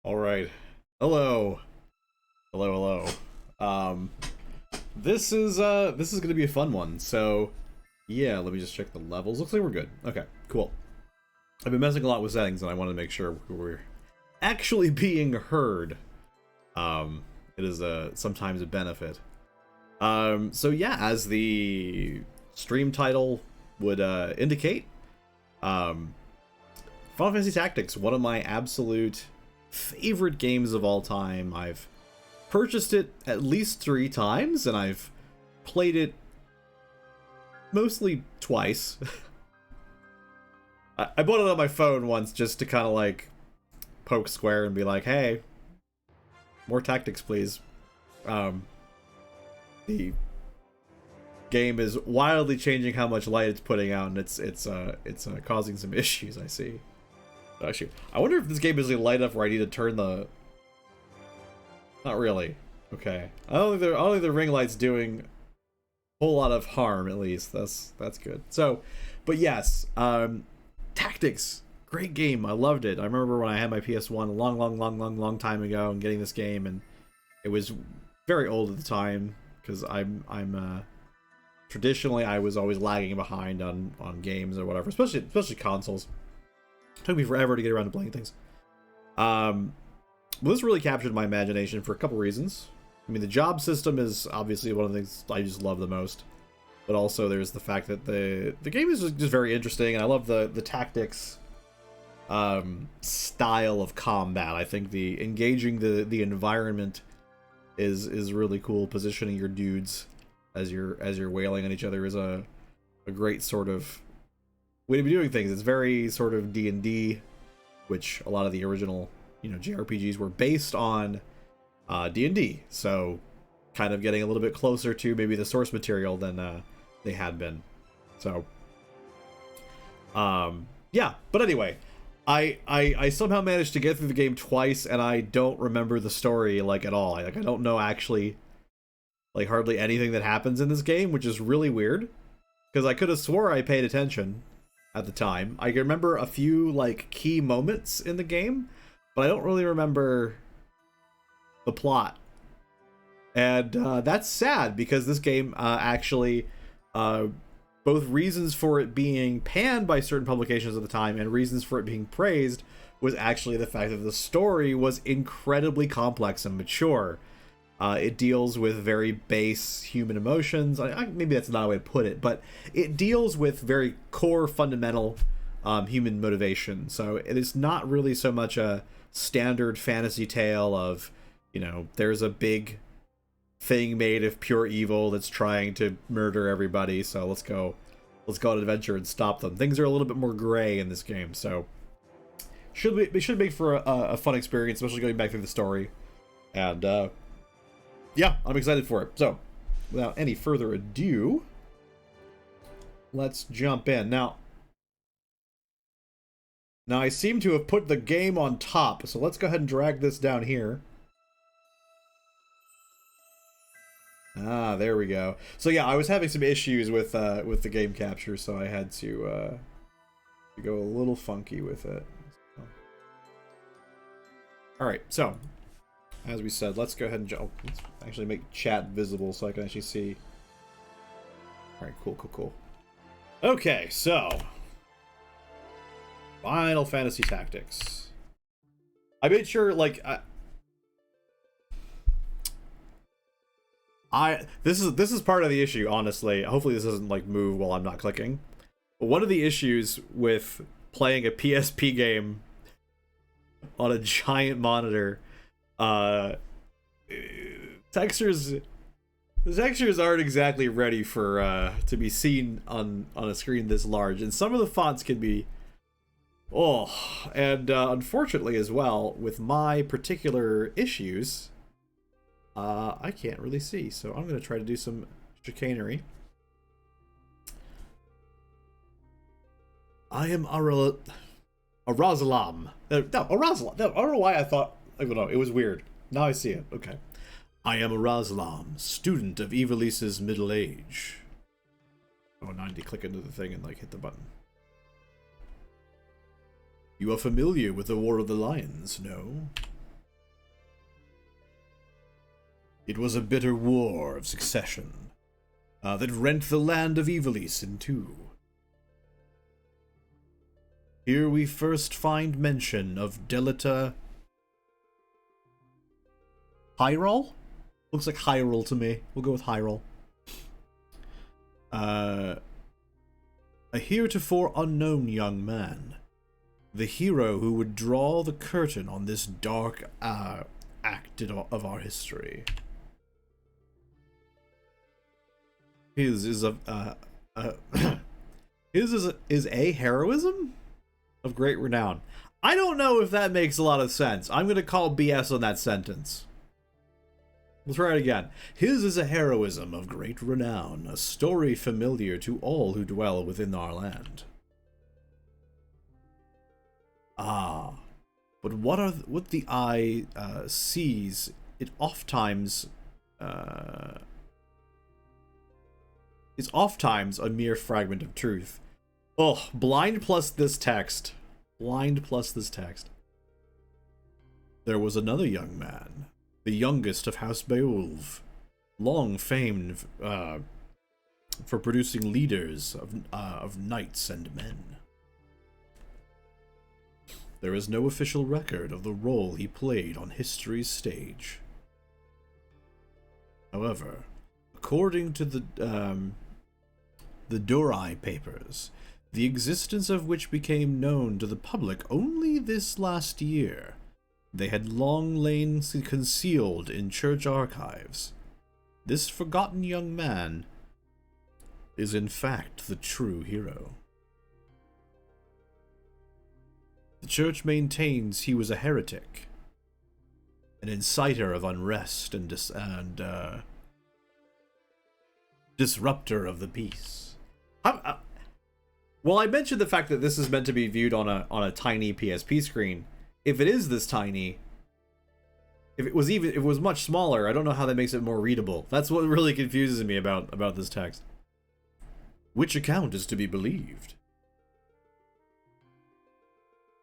All right. Hello. Hello, hello. Um this is going to be a fun one. So, yeah, let me just check the levels. Looks like we're good. Okay, cool. I've been messing a lot with settings and I want to make sure we're actually being heard. It is sometimes a benefit. So yeah, as the stream title would indicate, um Final Fantasy Tactics, one of my absolute favorite games of all time. I've purchased it at least 3 times, and I've played it mostly twice. I bought it on my phone once just to kind of like poke Square and be like, hey, more tactics, please. The game is wildly changing how much light it's putting out, and it's causing some issues, I see. Actually, I wonder if this game is light enough where I need to turn the... Not really. Okay. I don't think the ring light's doing a whole lot of harm, at least. That's good. So, but yes, Tactics, great game. I loved it. I remember when I had my PS1 a long time ago and getting this game, and it was very old at the time because I'm traditionally I was always lagging behind on games or whatever, especially consoles. Took me forever to get around to playing things. Well, this really captured my imagination for a couple reasons. I mean, the job system is obviously one of the things I just love the most, but also there's the fact that the game is just very interesting, and I love the tactics style of combat. I think the engaging the environment is really cool. Positioning your dudes as you're wailing on each other is a great sort of way to be doing things. It's very sort of D&D, which a lot of the original, JRPGs were based on D&D. So kind of getting a little bit closer to maybe the source material than they had been. So yeah, but anyway, I somehow managed to get through the game twice, and I don't remember the story at all. I don't know actually hardly anything that happens in this game, which is really weird because I could have swore I paid attention at the time. I can remember a few key moments in the game, but I don't really remember the plot. And that's sad because this game actually both reasons for it being panned by certain publications at the time and reasons for it being praised was actually the fact that the story was incredibly complex and mature. It deals with very base human emotions. Maybe that's not a way to put it, but it deals with very core, fundamental human motivation. So it is not really so much a standard fantasy tale of, there's a big thing made of pure evil that's trying to murder everybody, so let's go on adventure and stop them. Things are a little bit more gray in this game, so it should make for a fun experience, especially going back through the story. And yeah, I'm excited for it. So, without any further ado, let's jump in. Now, I seem to have put the game on top, so let's go ahead and drag this down here. Ah, there we go. So yeah, I was having some issues with the game capture, so I had to go a little funky with it. All right, so as we said, let's go ahead and let's actually make chat visible so I can actually see. All right, cool. Okay, so Final Fantasy Tactics. I made sure, this is part of the issue, honestly. Hopefully this doesn't move while I'm not clicking. But one of the issues with playing a PSP game on a giant monitor, the textures aren't exactly ready for to be seen on a screen this large, and some of the fonts can be and unfortunately as well with my particular issues, I can't really see, so I'm going to try to do some chicanery. I am Arazalam. No, Arazalam. No, I don't know why I thought... I don't know, it was weird. Now I see it. Okay. I am Arazalam, student of Ivalice's middle age. Oh, now I need to click into the thing and hit the button. You are familiar with the War of the Lions, no? It was a bitter war of succession that rent the land of Ivalice in two. Here we first find mention of Delita Hyrule? Looks like Hyrule to me. We'll go with Hyrule. A heretofore unknown young man. The hero who would draw the curtain on this dark act of our history. His is his is a heroism of great renown. I don't know if that makes a lot of sense. I'm gonna call BS on that sentence. We'll try it again. His is a heroism of great renown, a story familiar to all who dwell within our land. Ah, but what the eye sees, it oftentimes is oftentimes a mere fragment of truth. Oh, blind plus this text. Blind plus this text. There was another young man, the youngest of House Beowulf, long famed for producing leaders of knights and men. There is no official record of the role he played on history's stage. However, according to the Durai papers, the existence of which became known to the public only this last year, they had long lain concealed in church archives. This forgotten young man is in fact the true hero. The church maintains he was a heretic, an inciter of unrest and disruptor of the peace. Well, I mentioned the fact that this is meant to be viewed on a tiny PSP screen. If it is this tiny, if it was much smaller, I don't know how that makes it more readable. That's what really confuses me about this text. Which account is to be believed?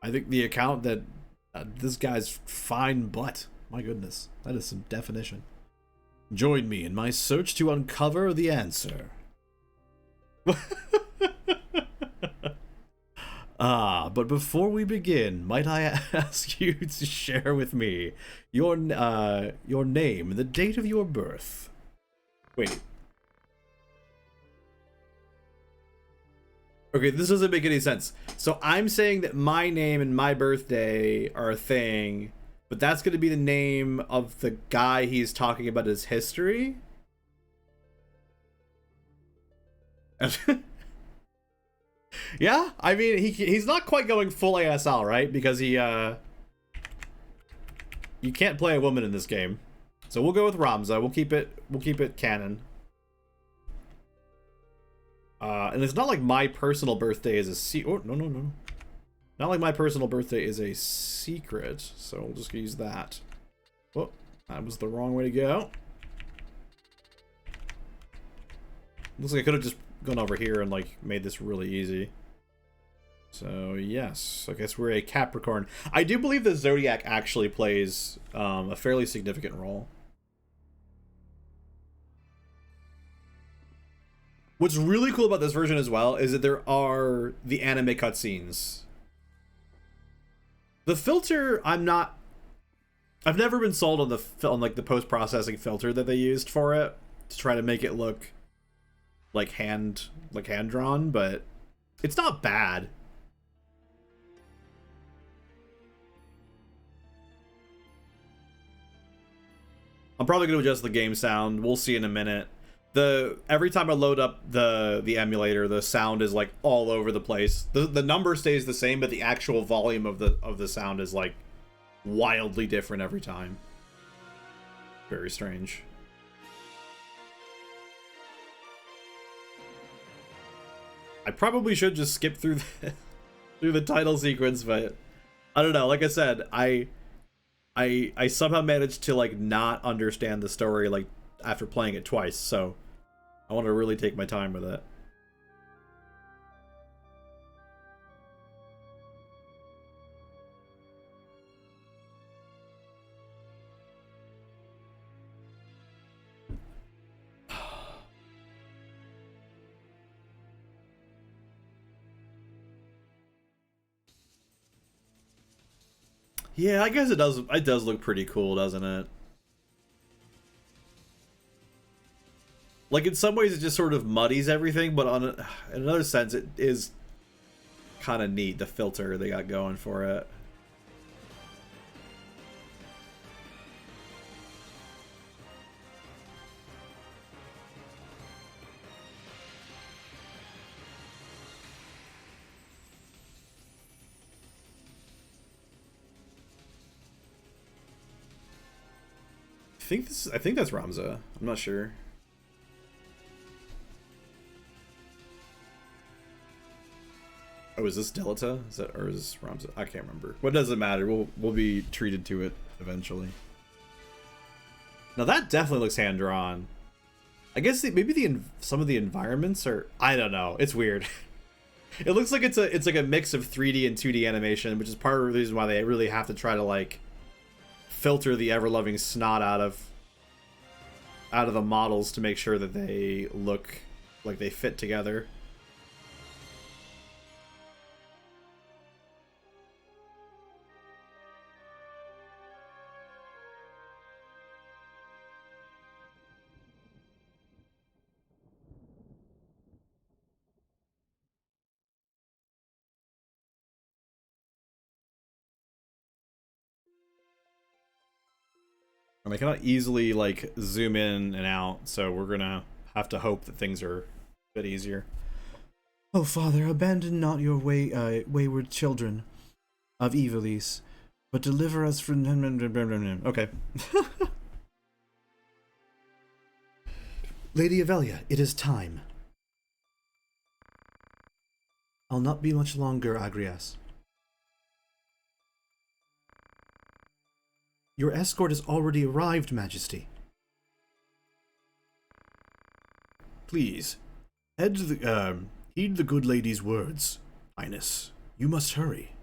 I think the account that this guy's fine butt. My goodness, that is some definition. Join me in my search to uncover the answer. But before we begin, might I ask you to share with me your name and the date of your birth? Wait. Okay, this doesn't make any sense. So I'm saying that my name and my birthday are a thing, but that's going to be the name of the guy he's talking about his history? Yeah, I mean, he's not quite going full ASL, right? Because you can't play a woman in this game. So we'll go with Ramza. We'll keep it canon. And it's not like my personal birthday is a oh, no. Not like my personal birthday is a secret, so we'll just use that. Whoop, that was the wrong way to go. Looks like I could have just gone over here and like made this really easy. So yes, I guess we're a Capricorn. I do believe the Zodiac actually plays a fairly significant role. What's really cool about this version as well is that there are the anime cutscenes. The filter, I've never been sold on like the post-processing filter that they used for it to try to make it look like hand drawn, but it's not bad. I'm probably going to adjust the game sound. We'll see in a minute. Every time I load up the emulator, the sound is like all over the place. The number stays the same, but the actual volume of the sound is like wildly different every time. Very strange. I probably should just skip through the title sequence, but I don't know. Like I said, I somehow managed to like not understand the story like after playing it twice, so I want to really take my time with it. Yeah, I guess it does. It does look pretty cool, doesn't it? Like in some ways, it just sort of muddies everything, but in another sense, it is kind of neat, the filter they got going for it. I think that's Ramza. I'm not sure. Oh, is this Delta? Is that, or is this Ramza? I can't remember. What does it matter? We'll be treated to it eventually. Now that definitely looks hand drawn. I guess maybe some of the environments are, I don't know. It's weird. It looks like it's like a mix of 3D and 2D animation, which is part of the reason why they really have to try to like filter the ever-loving snot out of the models to make sure that they look like they fit together. And I cannot easily like zoom in and out, so we're gonna have to hope that things are a bit easier. Oh, Father, abandon not your wayward children of Ivalice, but deliver us from... Okay. Lady Avelia, it is time. I'll not be much longer, Agrias. Your escort has already arrived, Majesty. Please, heed the good lady's words, Highness. You must hurry.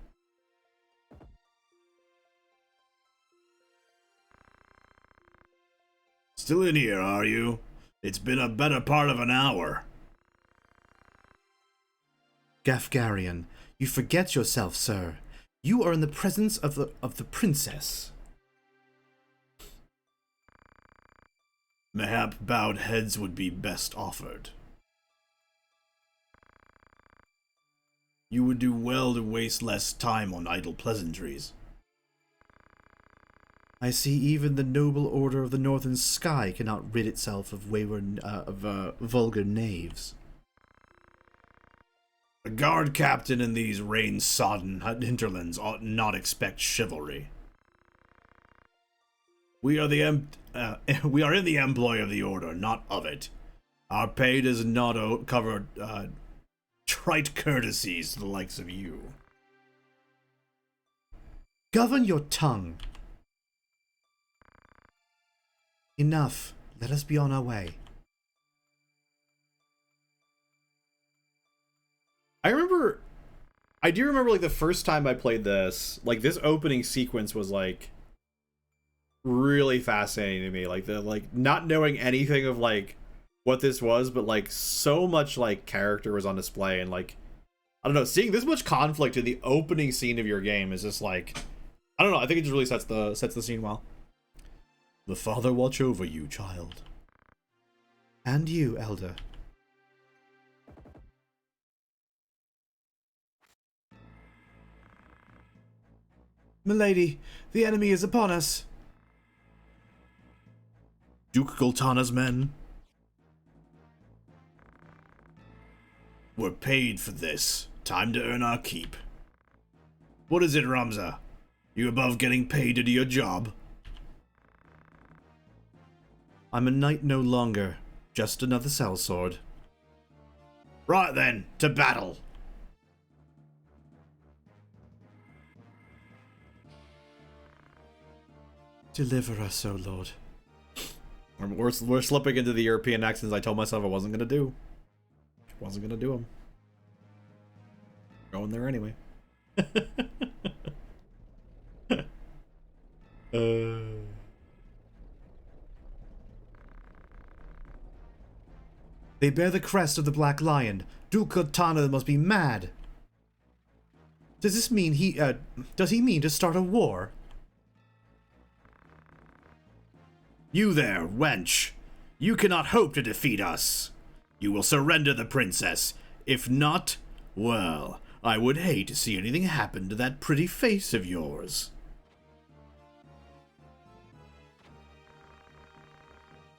Still in here, are you? It's been a better part of an hour. Gafgarian, you forget yourself, sir. You are in the presence of the princess. Mayhap bowed heads would be best offered. You would do well to waste less time on idle pleasantries. I see even the noble order of the northern sky cannot rid itself of vulgar knaves. A guard captain in these rain-sodden hinterlands ought not expect chivalry. We are in the employ of the order, not of it. Our pay does not cover trite courtesies to the likes of you. Govern your tongue. Enough. Let us be on our way. I do remember like the first time I played this, like this opening sequence was like really fascinating to me. Like not knowing anything of like what this was, but like so much like character was on display, and like I don't know, seeing this much conflict in the opening scene of your game is just like, I don't know, I think it just really sets the scene well. The Father watch over you, child. And you, Elder. Milady, the enemy is upon us. Duke Goltana's men? We're paid for this. Time to earn our keep. What is it, Ramza? You above getting paid to do your job? I'm a knight no longer. Just another sellsword. Right then, to battle! Deliver us, O Lord. We're slipping into the European accents I told myself I wasn't gonna do. Wasn't gonna do them. Going there anyway. They bear the crest of the Black Lion. Duke Goltana must be mad. Does this mean does he mean to start a war? You there, wench. You cannot hope to defeat us. You will surrender the princess. If not, well, I would hate to see anything happen to that pretty face of yours.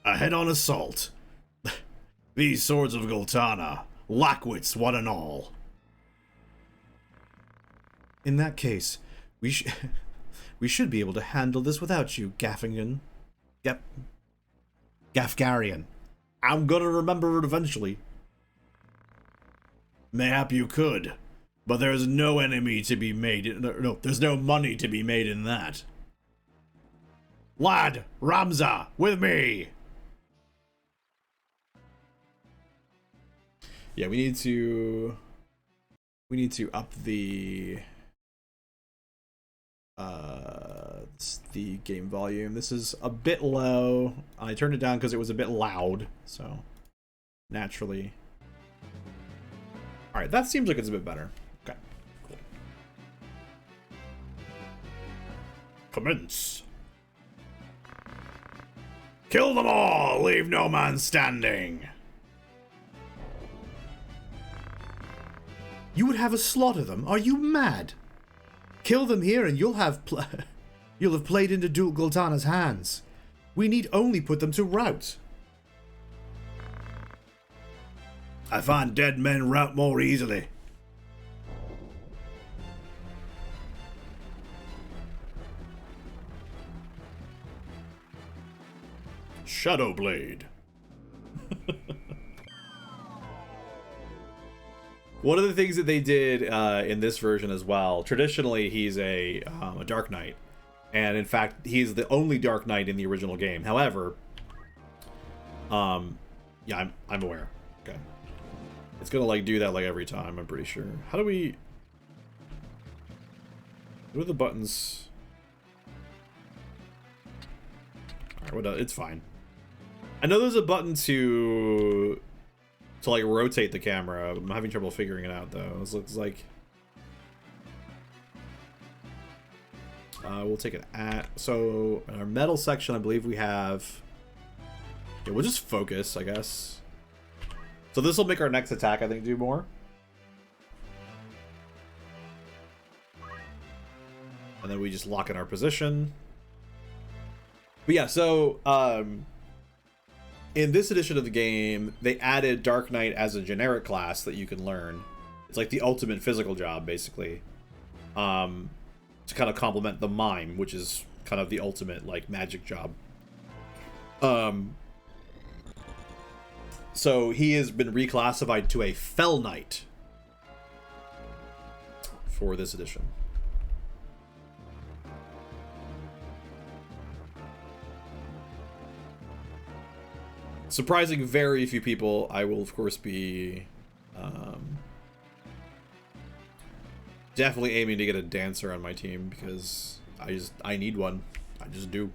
A head-on assault. These swords of Gultana, lackwits one and all. In that case, we should be able to handle this without you, Gaffingen. Gafgarian. I'm gonna remember it eventually. Mayhap you could, but there's no enemy to be made. No, there's no money to be made in that. Lad, Ramza, with me. Yeah, we need to up the game volume. This is a bit low. I turned it down because it was a bit loud, so naturally. All right, that seems like it's a bit better. Okay, cool. Commence. Kill them all. Leave no man standing. You would have us slaughter them? Are you mad? Kill them here and you'll have played into Gultana's hands. We need only put them to rout. I find dead men rout more easily. Shadowblade. One of the things that they did in this version as well, traditionally he's a Dark Knight, and in fact he's the only Dark Knight in the original game. However, yeah, I'm aware. Okay, it's gonna like do that like every time. I'm pretty sure. How do we? What are the buttons? All right, it's fine. I know there's a button to like rotate the camera. I'm having trouble figuring it out though. This looks like we'll take it at, so in our metal section I believe we have, yeah, we'll just focus I guess. So this will make our next attack I think do more. And then we just lock in our position. But yeah, so in this edition of the game, they added Dark Knight as a generic class that you can learn. It's like the ultimate physical job, basically. To kind of complement the Mime, which is kind of the ultimate, like, magic job. So he has been reclassified to a Fell Knight for this edition. Surprising very few people. I will of course be definitely aiming to get a dancer on my team because I need one. I just do.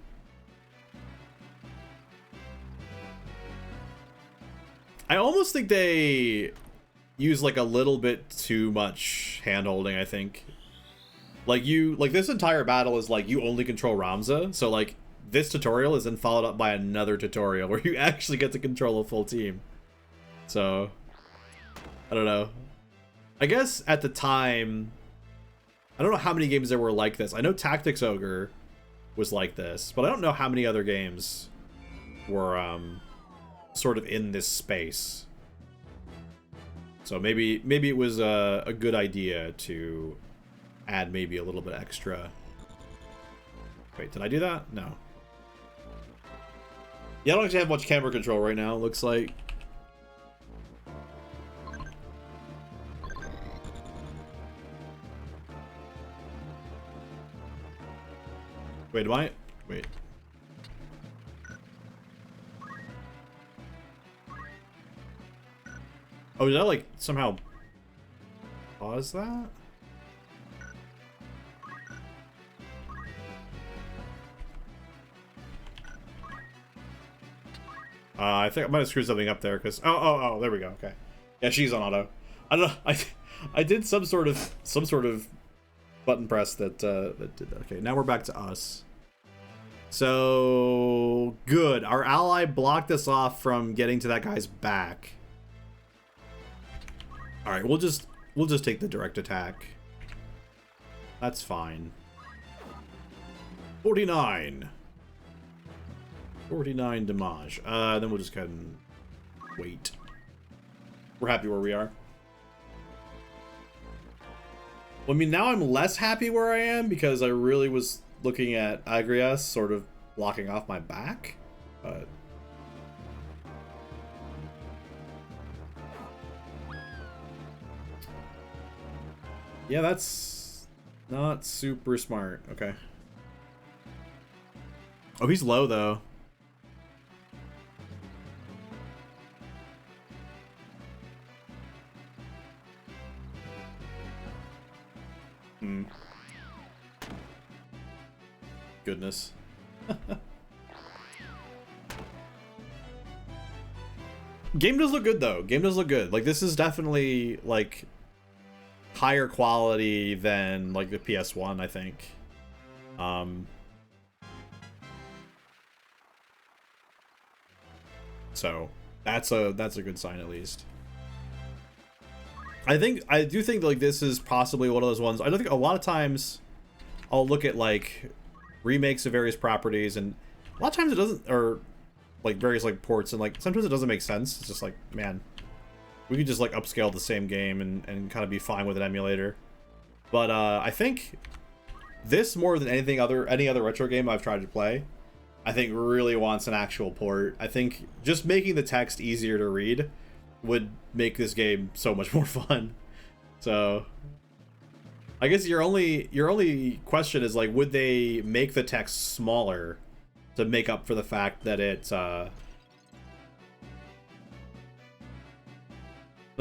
I almost think they use like a little bit too much hand holding, I think. Like this entire battle is like you only control Ramza, so like this tutorial is then followed up by another tutorial where you actually get to control a full team. So, I don't know. I guess at the time, I don't know how many games there were like this. I know Tactics Ogre was like this, but I don't know how many other games were sort of in this space. So maybe it was a good idea to add maybe a little bit extra. Wait, did I do that? No. Yeah, I don't actually have much camera control right now, it looks like. Wait, am I? Wait. Oh, did I, like, somehow pause that? I think I might have screwed something up there because oh, there we go. Okay, yeah, she's on auto. I don't know. I did some sort of button press that that did that. Okay, now we're back to us. So good. Our ally blocked us off from getting to that guy's back. All right, we'll just take the direct attack. That's fine. 49. 49 damage. Then we'll just go ahead and wait. We're happy where we are. Well, I mean, now I'm less happy where I am because I really was looking at Agrias sort of blocking off my back, but yeah, that's not super smart. Okay. Oh, he's low though. Goodness. Game does look good though. Game does look good. Like, this is definitely like higher quality than like the PS1, I think. So that's a good sign at least. I do think like this is possibly one of those ones. I don't think a lot of times I'll look at like remakes of various properties, and a lot of times it doesn't, or like various like ports, and like sometimes it doesn't make sense. It's just like, man, we could just like upscale the same game and kind of be fine with an emulator. But I think this, more than any other retro game I've tried to play, I think really wants an actual port. I think just making the text easier to read would make this game so much more fun. So I guess your only question is like, would they make the text smaller to make up for the fact that it's let's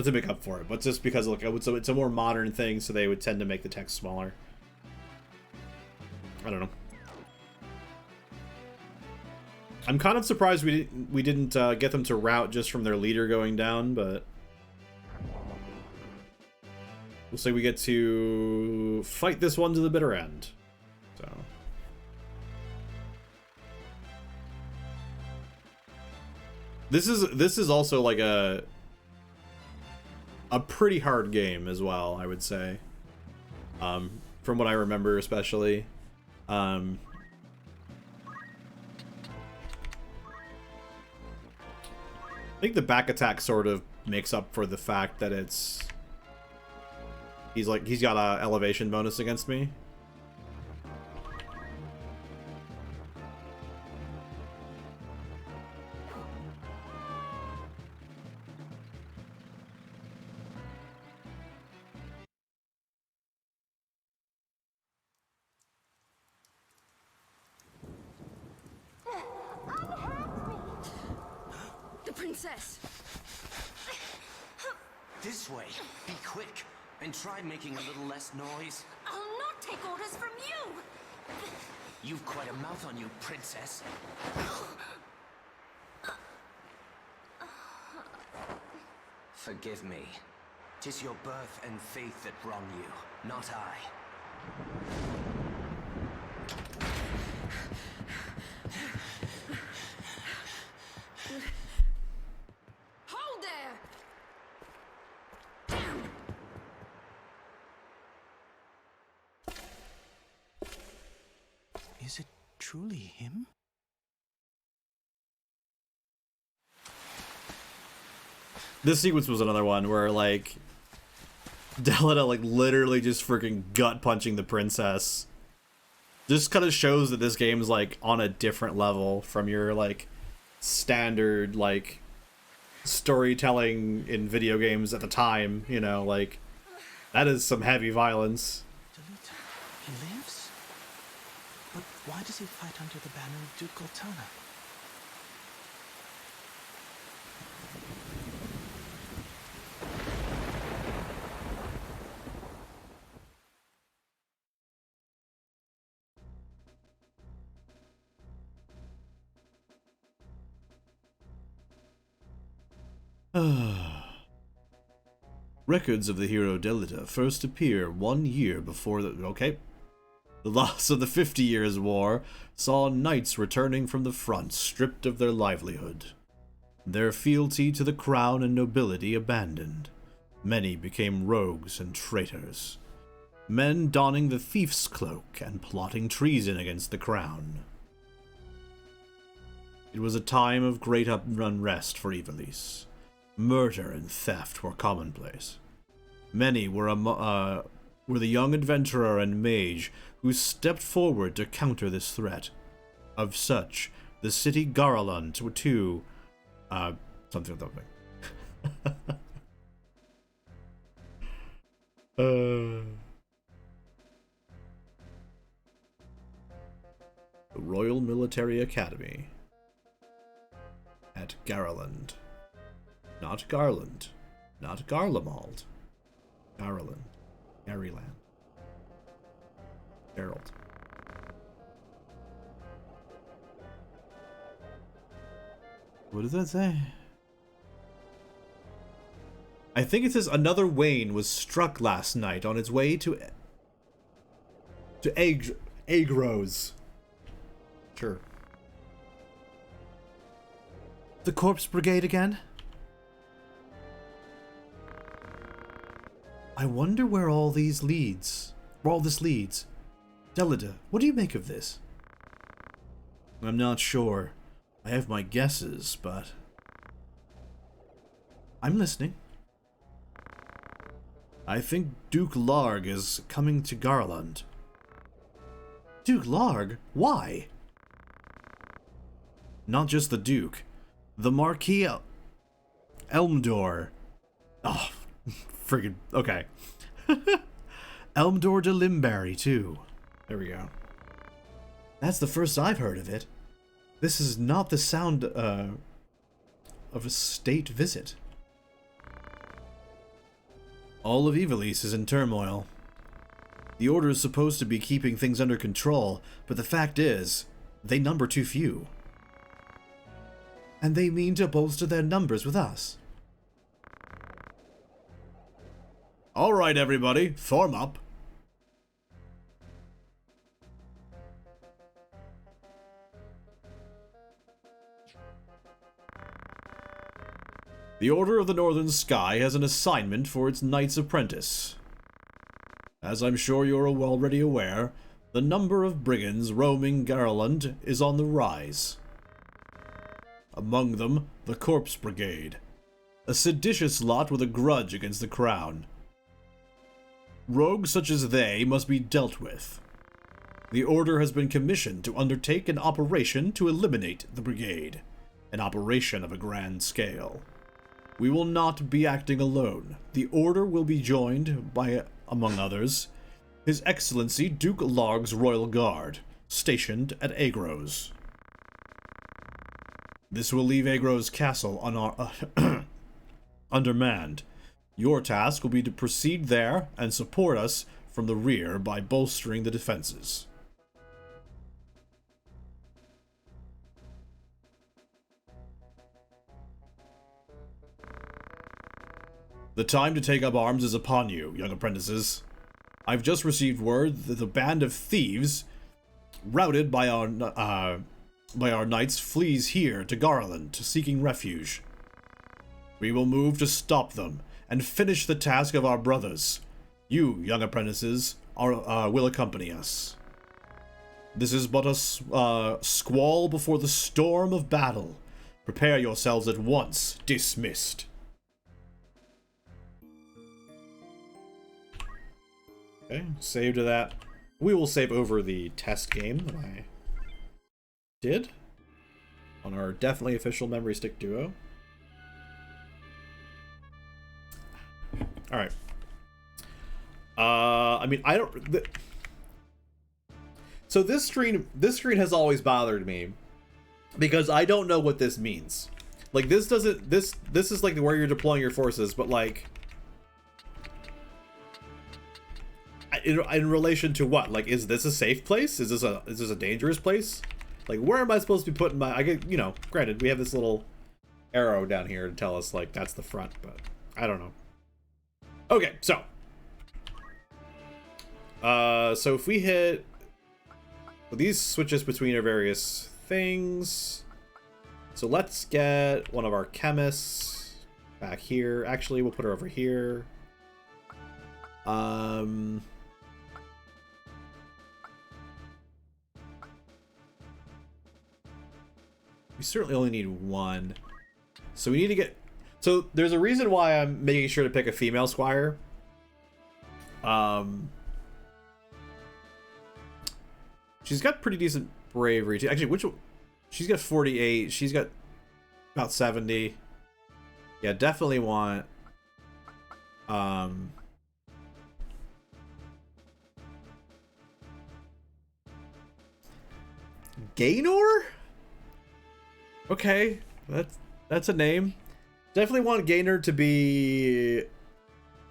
make up for it, but just because look, it's a more modern thing, so they would tend to make the text smaller. I don't know. I'm kind of surprised we didn't get them to route just from their leader going down, but we'll say we get to fight this one to the bitter end. So this is also like a pretty hard game as well, I would say. From what I remember, especially. I think the back attack sort of makes up for the fact that he's got a elevation bonus against me. Princess! This way. Be quick. And try making a little less noise. I'll not take orders from you! You've quite a mouth on you, princess. Forgive me. 'Tis your birth and faith that wrong you, not I. Hold there! Is it truly him? This sequence was another one where like Delita like literally just freaking gut punching the princess. Just kind of shows that this game is like on a different level from your like standard like storytelling in video games at the time, you know, like that is some heavy violence. Delita, he lives? But why does he fight under the banner of Duke Goltana? Records of the hero Delita first appear 1 year before the... Okay. The loss of the 50 Years' War saw knights returning from the front stripped of their livelihood, their fealty to the crown and nobility abandoned. Many became rogues and traitors, men donning the thief's cloak and plotting treason against the crown. It was a time of great unrest for Ivalice. Murder and theft were commonplace. Many were the young adventurer and mage who stepped forward to counter this threat. Of such, the city Garland to something. The Royal Military Academy at Garland. Not Garland. Not Garlemald. Garland. Garyland. Gerald. What does that say? I think it says another Wayne was struck last night on its way to Agros. Sure. The Corpse Brigade again? I wonder where all this leads. Delida, what do you make of this? I'm not sure. I have my guesses, but... I'm listening. I think Duke Larg is coming to Garland. Duke Larg? Why? Not just the Duke. The Marquis Elmdor. Oh, friggin' okay. Elmdor de Limberry, too. There we go. That's the first I've heard of it. This is not the sound of a state visit. All of Ivalice is in turmoil. The Order is supposed to be keeping things under control, but the fact is, they number too few. And they mean to bolster their numbers with us. All right, everybody, form up. The Order of the Northern Sky has an assignment for its Knights Apprentice. As I'm sure you're already aware, the number of brigands roaming Garland is on the rise. Among them, the Corpse Brigade, a seditious lot with a grudge against the Crown. Rogues such as they must be dealt with. The Order has been commissioned to undertake an operation to eliminate the Brigade, an operation of a grand scale. We will not be acting alone. The Order will be joined by, among others, His Excellency Duke Larg's Royal Guard, stationed at Agros. This will leave Agros Castle undermanned. Your task will be to proceed there and support us from the rear by bolstering the defenses. The time to take up arms is upon you, young apprentices. I've just received word that the band of thieves, routed by our knights, flees here to Garland, seeking refuge. We will move to stop them and finish the task of our brothers. You, young apprentices, will accompany us. This is but a squall before the storm of battle. Prepare yourselves at once. Dismissed. Okay, save to that. We will save over the test game that I did on our definitely official memory stick duo. All right. I mean, I don't. So this screen has always bothered me because I don't know what this means. Like this doesn't. This is like where you're deploying your forces, but like. In relation to what? Like, is this a safe place? Is this a dangerous place? Like, where am I supposed to be putting my? I get, you know, granted, we have this little arrow down here to tell us like that's the front, but I don't know. Okay, so if we hit So these switches between our various things. So let's get one of our chemists back here. Actually, we'll put her over here. We certainly only need one. So we need to get... So there's a reason why I'm making sure to pick a female squire. She's got pretty decent bravery too. Actually, which one? She's got 48. She's got about 70. Yeah, definitely want... Gaynor? Okay, that's a name. Definitely want Gaynor to be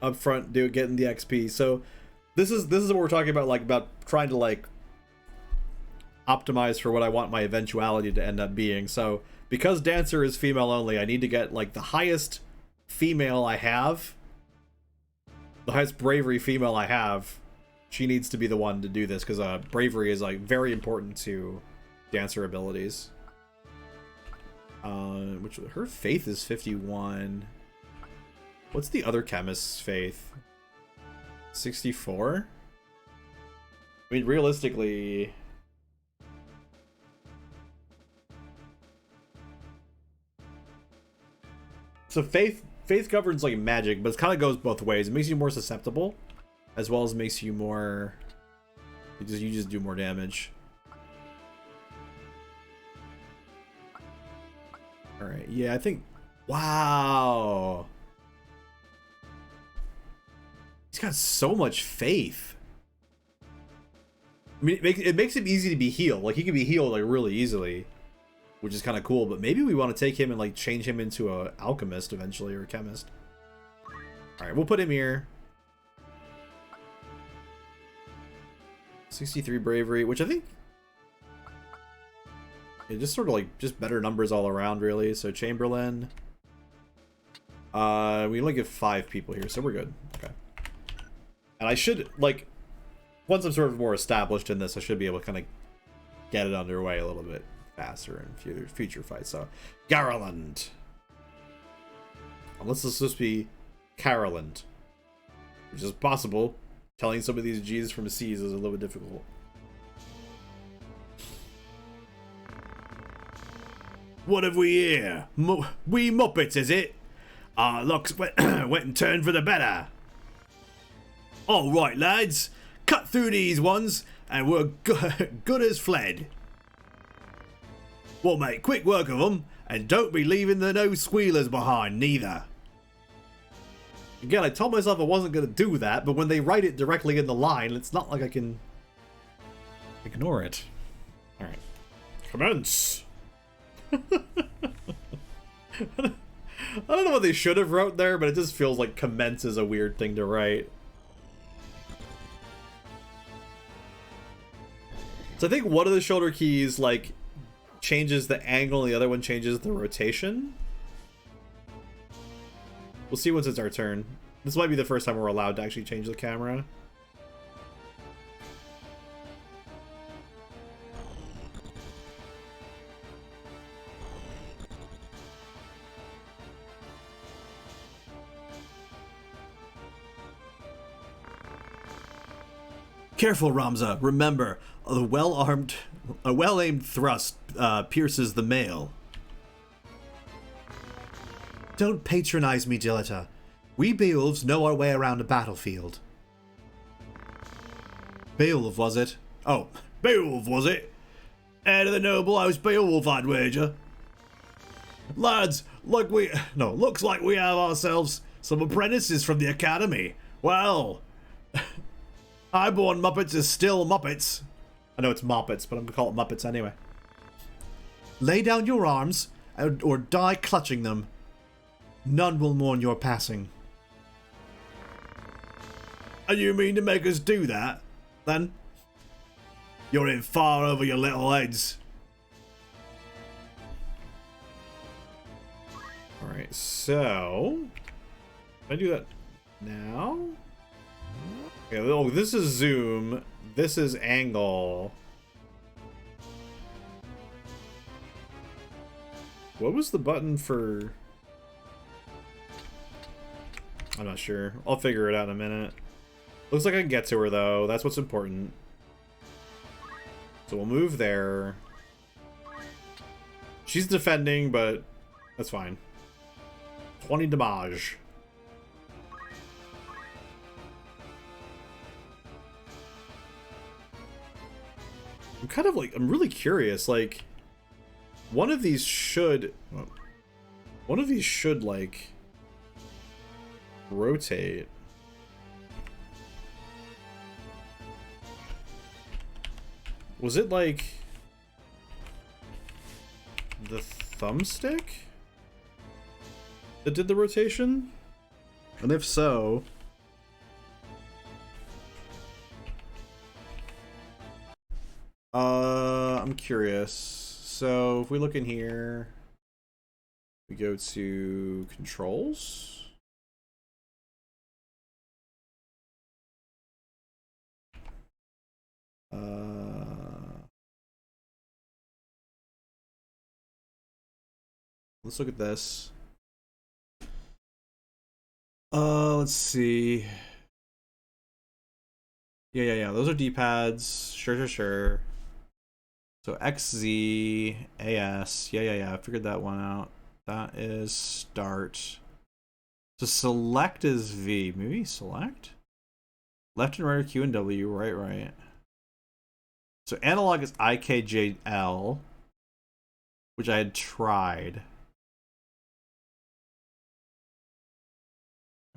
up front, getting the XP. So this is what we're talking about, like about trying to like optimize for what I want my eventuality to end up being. So because Dancer is female only, I need to get like the highest female I have, the highest bravery female I have. She needs to be the one to do this because bravery is like very important to Dancer abilities. Which her faith is 51. What's the other chemist's faith? 64? I mean, realistically... So faith governs like magic, but it kind of goes both ways. It makes you more susceptible, as well as makes you more... You just do more damage. Alright, yeah, I think... Wow! He's got so much faith. I mean, it makes him easy to be healed. Like, he can be healed, like, really easily. Which is kind of cool, but maybe we want to take him and, like, change him into a alchemist eventually, or a chemist. Alright, we'll put him here. 63 bravery, which I think... Yeah, just sort of like, just better numbers all around, really. So Chamberlain. We only get 5 people here, so we're good. Okay. And I should, like, once I'm sort of more established in this, I should be able to kind of get it underway a little bit faster in future fights. So, Garland. Unless it's supposed to be Caroland, which is possible. Telling some of these G's from C's is a little bit difficult. What have we here? We Muppets, is it? Our luck's went and turned for the better. All right, lads. Cut through these ones, and we're good as fled. We'll make quick work of them, and don't be leaving the no squealers behind, neither. Again, I told myself I wasn't going to do that, but when they write it directly in the line, it's not like I can ignore it. Alright. Commence! I don't know what they should have wrote there, but it just feels like commence is a weird thing to write. So I think one of the shoulder keys, like, changes the angle and the other one changes the rotation. We'll see once it's our turn. This might be the first time we're allowed to actually change the camera. Careful, Ramza. Remember, a well-aimed thrust pierces the mail. Don't patronize me, Gilletta. We Beowulfs know our way around a battlefield. Beowulf, was it? Oh, Beowulf, was it? Heir to the noble house Beowulf, I'd wager. Lads, looks like we have ourselves some apprentices from the academy. Well, highborn Muppets is still Muppets. I know it's Moppets, but I'm gonna call it Muppets anyway. Lay down your arms, or die clutching them. None will mourn your passing. And you mean to make us do that, then? You're in far over your little heads. Alright, so... Can I do that now? Okay, oh, this is zoom. This is angle. What was the button for... I'm not sure. I'll figure it out in a minute. Looks like I can get to her, though. That's what's important. So we'll move there. She's defending, but that's fine. 20 damage. I'm kind of like... I'm really curious, like... One of these should, like, rotate. Was it, like, the thumbstick that did the rotation? And if so... I'm curious. So if we look in here, we go to controls. Let's look at this. Let's see. Yeah. Those are D-pads. Sure. So XZ, AS, yeah, I figured that one out. That is start. So select is V. Maybe select? Left and right are Q and W, right. So analog is IKJL, which I had tried.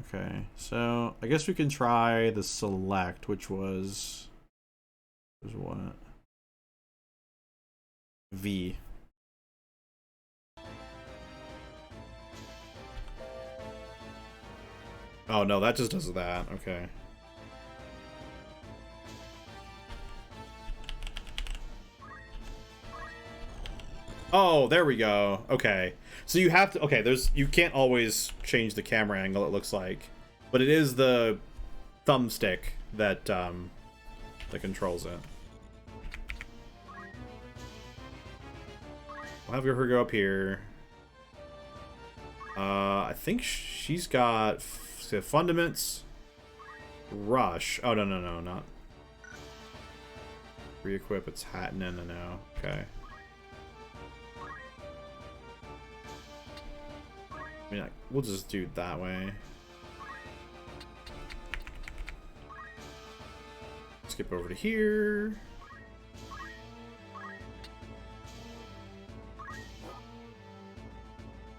Okay, so I guess we can try the select, which was what? V. Oh no, that just does that. Okay. Oh, there we go. Okay. So you have to... Okay, you can't always change the camera angle, it looks like. But it is the thumbstick that, that controls it. I'll have her go up here. I think she's got fundaments. Rush. Oh, no, not. Re-equip its hat. No. Okay. I mean, we'll just do it that way. Skip over to here.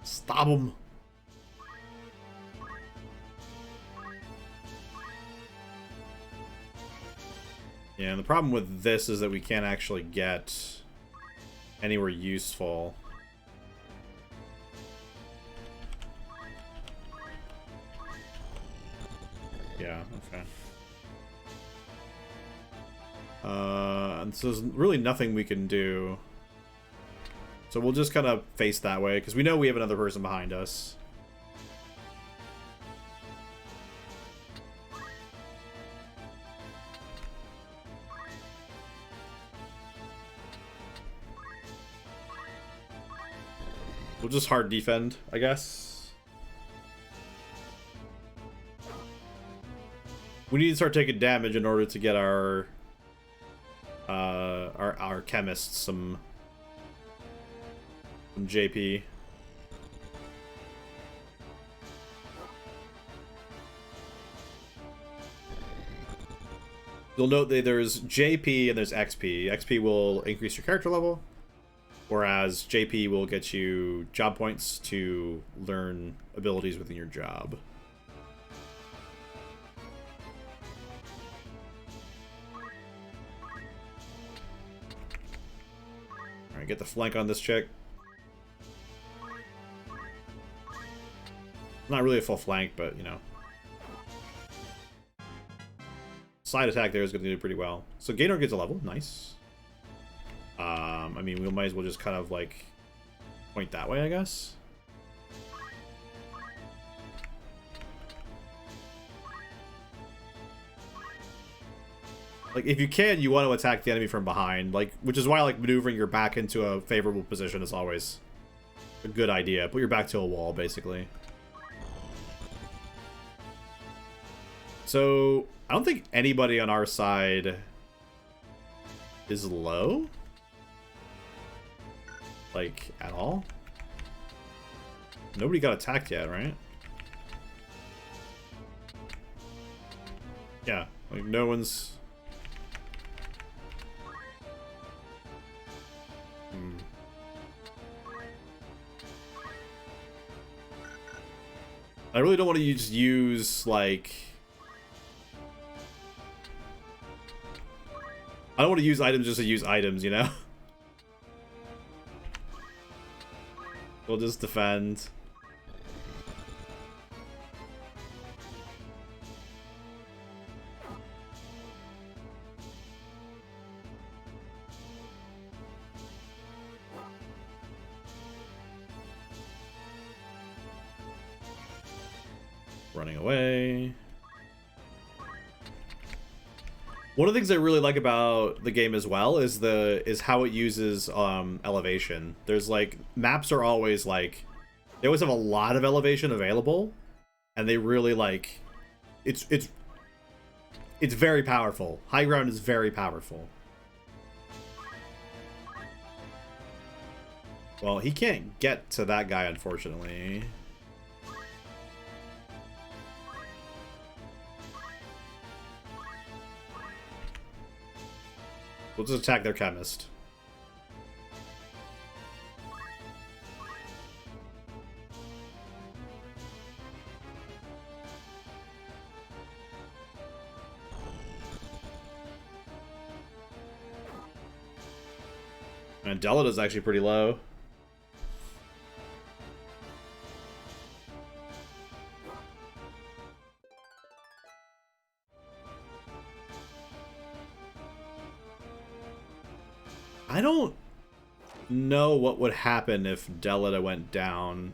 Stop him. Yeah, and the problem with this is that we can't actually get anywhere useful. Yeah, okay. And so there's really nothing we can do. So we'll just kind of face that way, because we know we have another person behind us. We'll just hard defend, I guess. We need to start taking damage in order to get our chemists some JP. You'll note that there's JP and there's XP. XP will increase your character level, whereas JP will get you job points to learn abilities within your job. Alright, get the flank on this chick. Not really a full flank, but, you know. Side attack there is going to do pretty well. So Gaynor gets a level. Nice. I mean, we might as well just kind of, like, point that way, I guess. Like, if you can, you want to attack the enemy from behind. Like, which is why, like, maneuvering your back into a favorable position is always a good idea. Put your back to a wall, basically. So, I don't think anybody on our side is low. Like, at all. Nobody got attacked yet, right? Yeah, like no one's... I really don't want to just use, like... I don't want to use items just to use items, you know? We'll just defend. Running away. One of the things I really like about the game as well is how it uses elevation. There's like maps are always like they always have a lot of elevation available, and they really like it's very powerful. High ground is very powerful. Well, he can't get to that guy, unfortunately. We'll just attack their chemist. And Delita's actually pretty low. I don't know what would happen if Delita went down.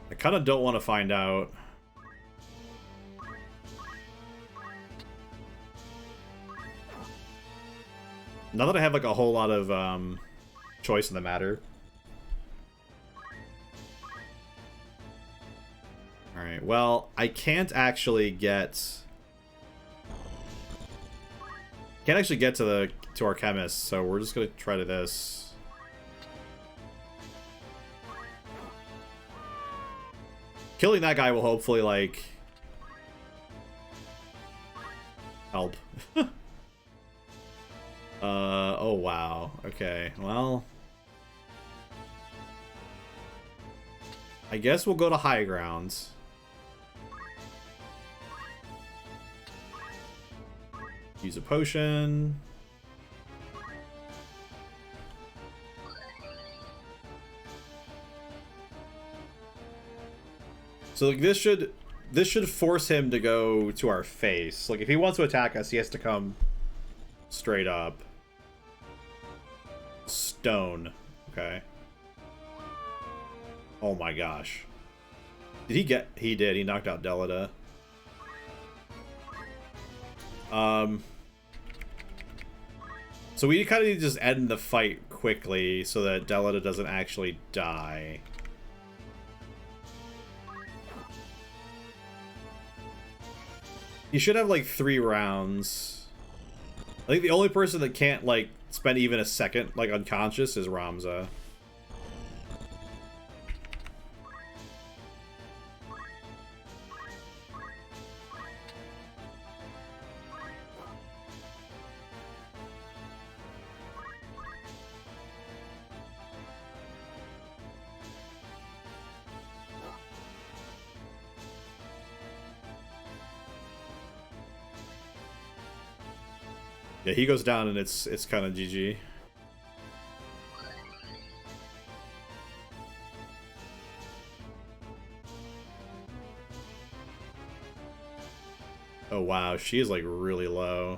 I kind of don't want to find out. Not that I have like a whole lot of choice in the matter. Alright, well, I can't actually get... Can't actually get to our chemist, so we're just gonna try to this. Killing that guy will hopefully like help. Oh wow. Okay. Well, I guess we'll go to high grounds. Use a potion. So like this should force him to go to our face. Like if he wants to attack us, he has to come straight up. Stone. Okay. Oh my gosh. Did he get... He did. He knocked out Delita. So we kind of need to just end the fight quickly so that Delita doesn't actually die. You should have like 3 rounds. I think the only person that can't like spend even a second like unconscious is Ramza. Yeah, he goes down and it's kind of GG. Oh wow, she is like really low.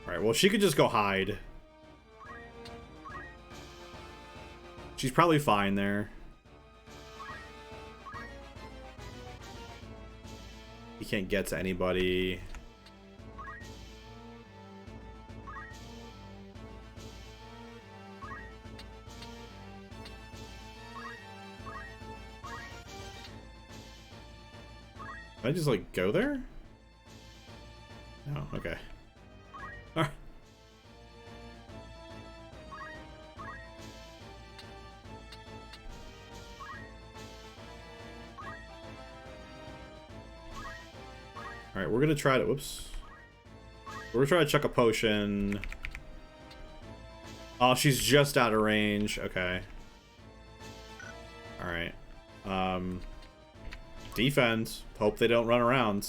Alright, well she could just go hide. She's probably fine there. You can't get to anybody. Can I just, like, go there? No, okay. Alright. Alright, we're gonna try to, whoops. We're gonna try to chuck a potion. Oh, she's just out of range. Okay. Alright. Defend. Hope they don't run around.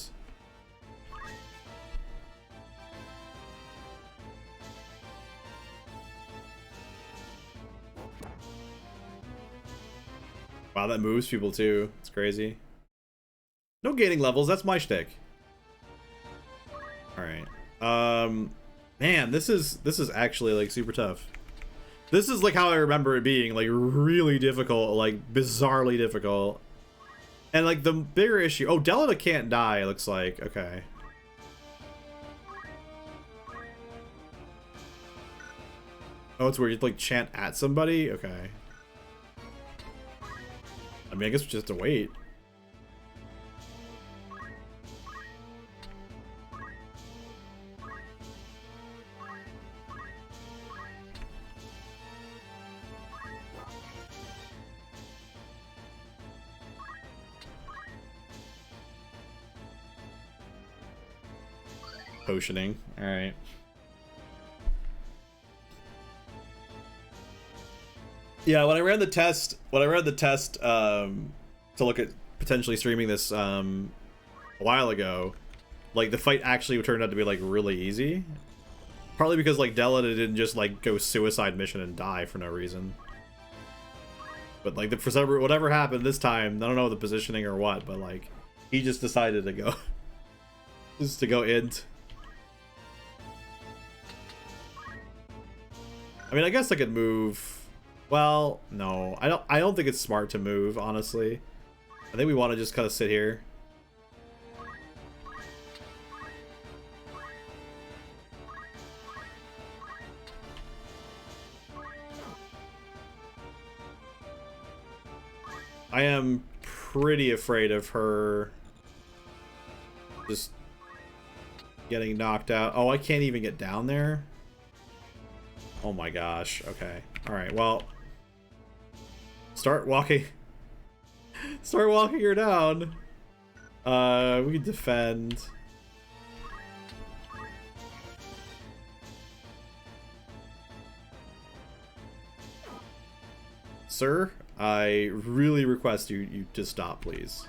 Wow, that moves people too. It's crazy. No gaining levels, that's my shtick. Alright. Man, this is actually like super tough. This is like how I remember it being, like really difficult, like bizarrely difficult. And like the bigger issue, oh, Delta can't die, it looks like. Okay. Oh, it's where you like chant at somebody? Okay. I mean, I guess we just have to wait. Potioning. Alright. Yeah, when I ran the test to look at potentially streaming this a while ago, like the fight actually turned out to be like really easy. Partly because like Delta didn't just like go suicide mission and die for no reason. But like for some, whatever happened this time, I don't know the positioning or what, but like he just decided to go just to go int. I mean, I guess I could move. Well, no. I don't think it's smart to move, honestly. I think we want to just kind of sit here. I am pretty afraid of her just getting knocked out. Oh, I can't even get down there. Oh my gosh. Okay. Alright, well. Start walking. Start walking her down. We can defend. Sir, I really request you to stop, please.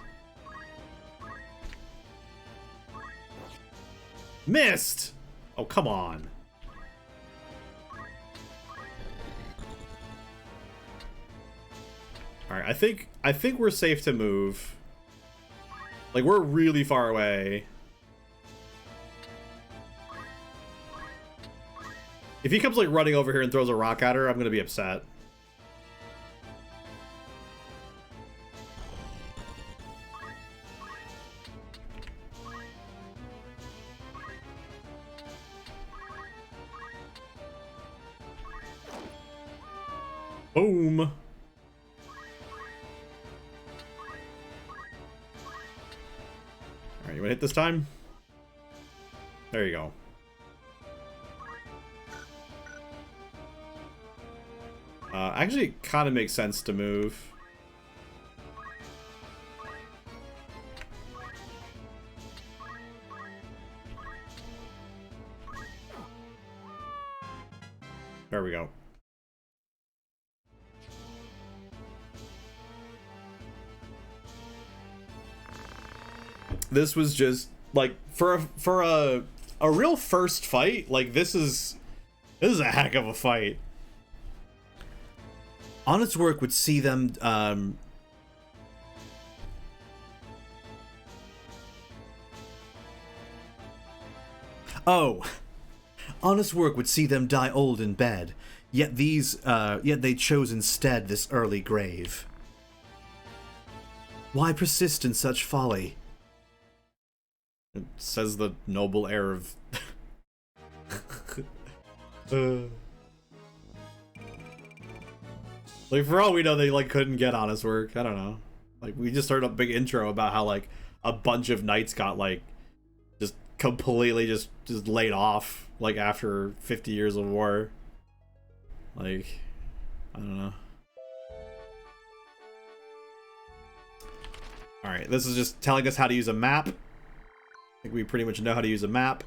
Missed! Oh, come on. Alright, I think we're safe to move. Like, we're really far away. If he comes, like, running over here and throws a rock at her, I'm gonna be upset. Boom! Alright, you wanna hit this time? There you go. Actually, it kind of makes sense to move. There we go. This was just like for a real first fight. Like this is a heck of a fight. Honest work would see them. Oh, honest work would see them die old in bed. Yet they chose instead this early grave. Why persist in such folly? It says the noble heir of... Like, for all we know, they, like, couldn't get honest work. I don't know. Like, we just heard a big intro about how, like, a bunch of knights got, like, just completely just laid off, like, after 50 years of war. Like, I don't know. Alright, this is just telling us how to use a map. I think we pretty much know how to use a map.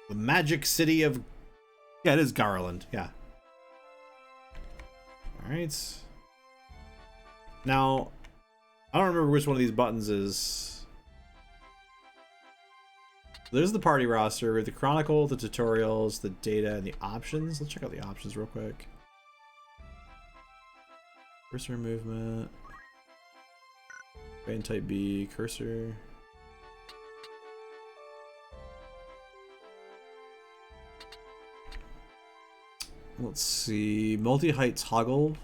The magic city of... Yeah, it is Garland, yeah. Alright. Now, I don't remember which one of these buttons is... There's the party roster, the chronicle, the tutorials, the data, and the options. Let's check out the options real quick. Cursor movement. Band type B, cursor. Let's see, multi-height toggle.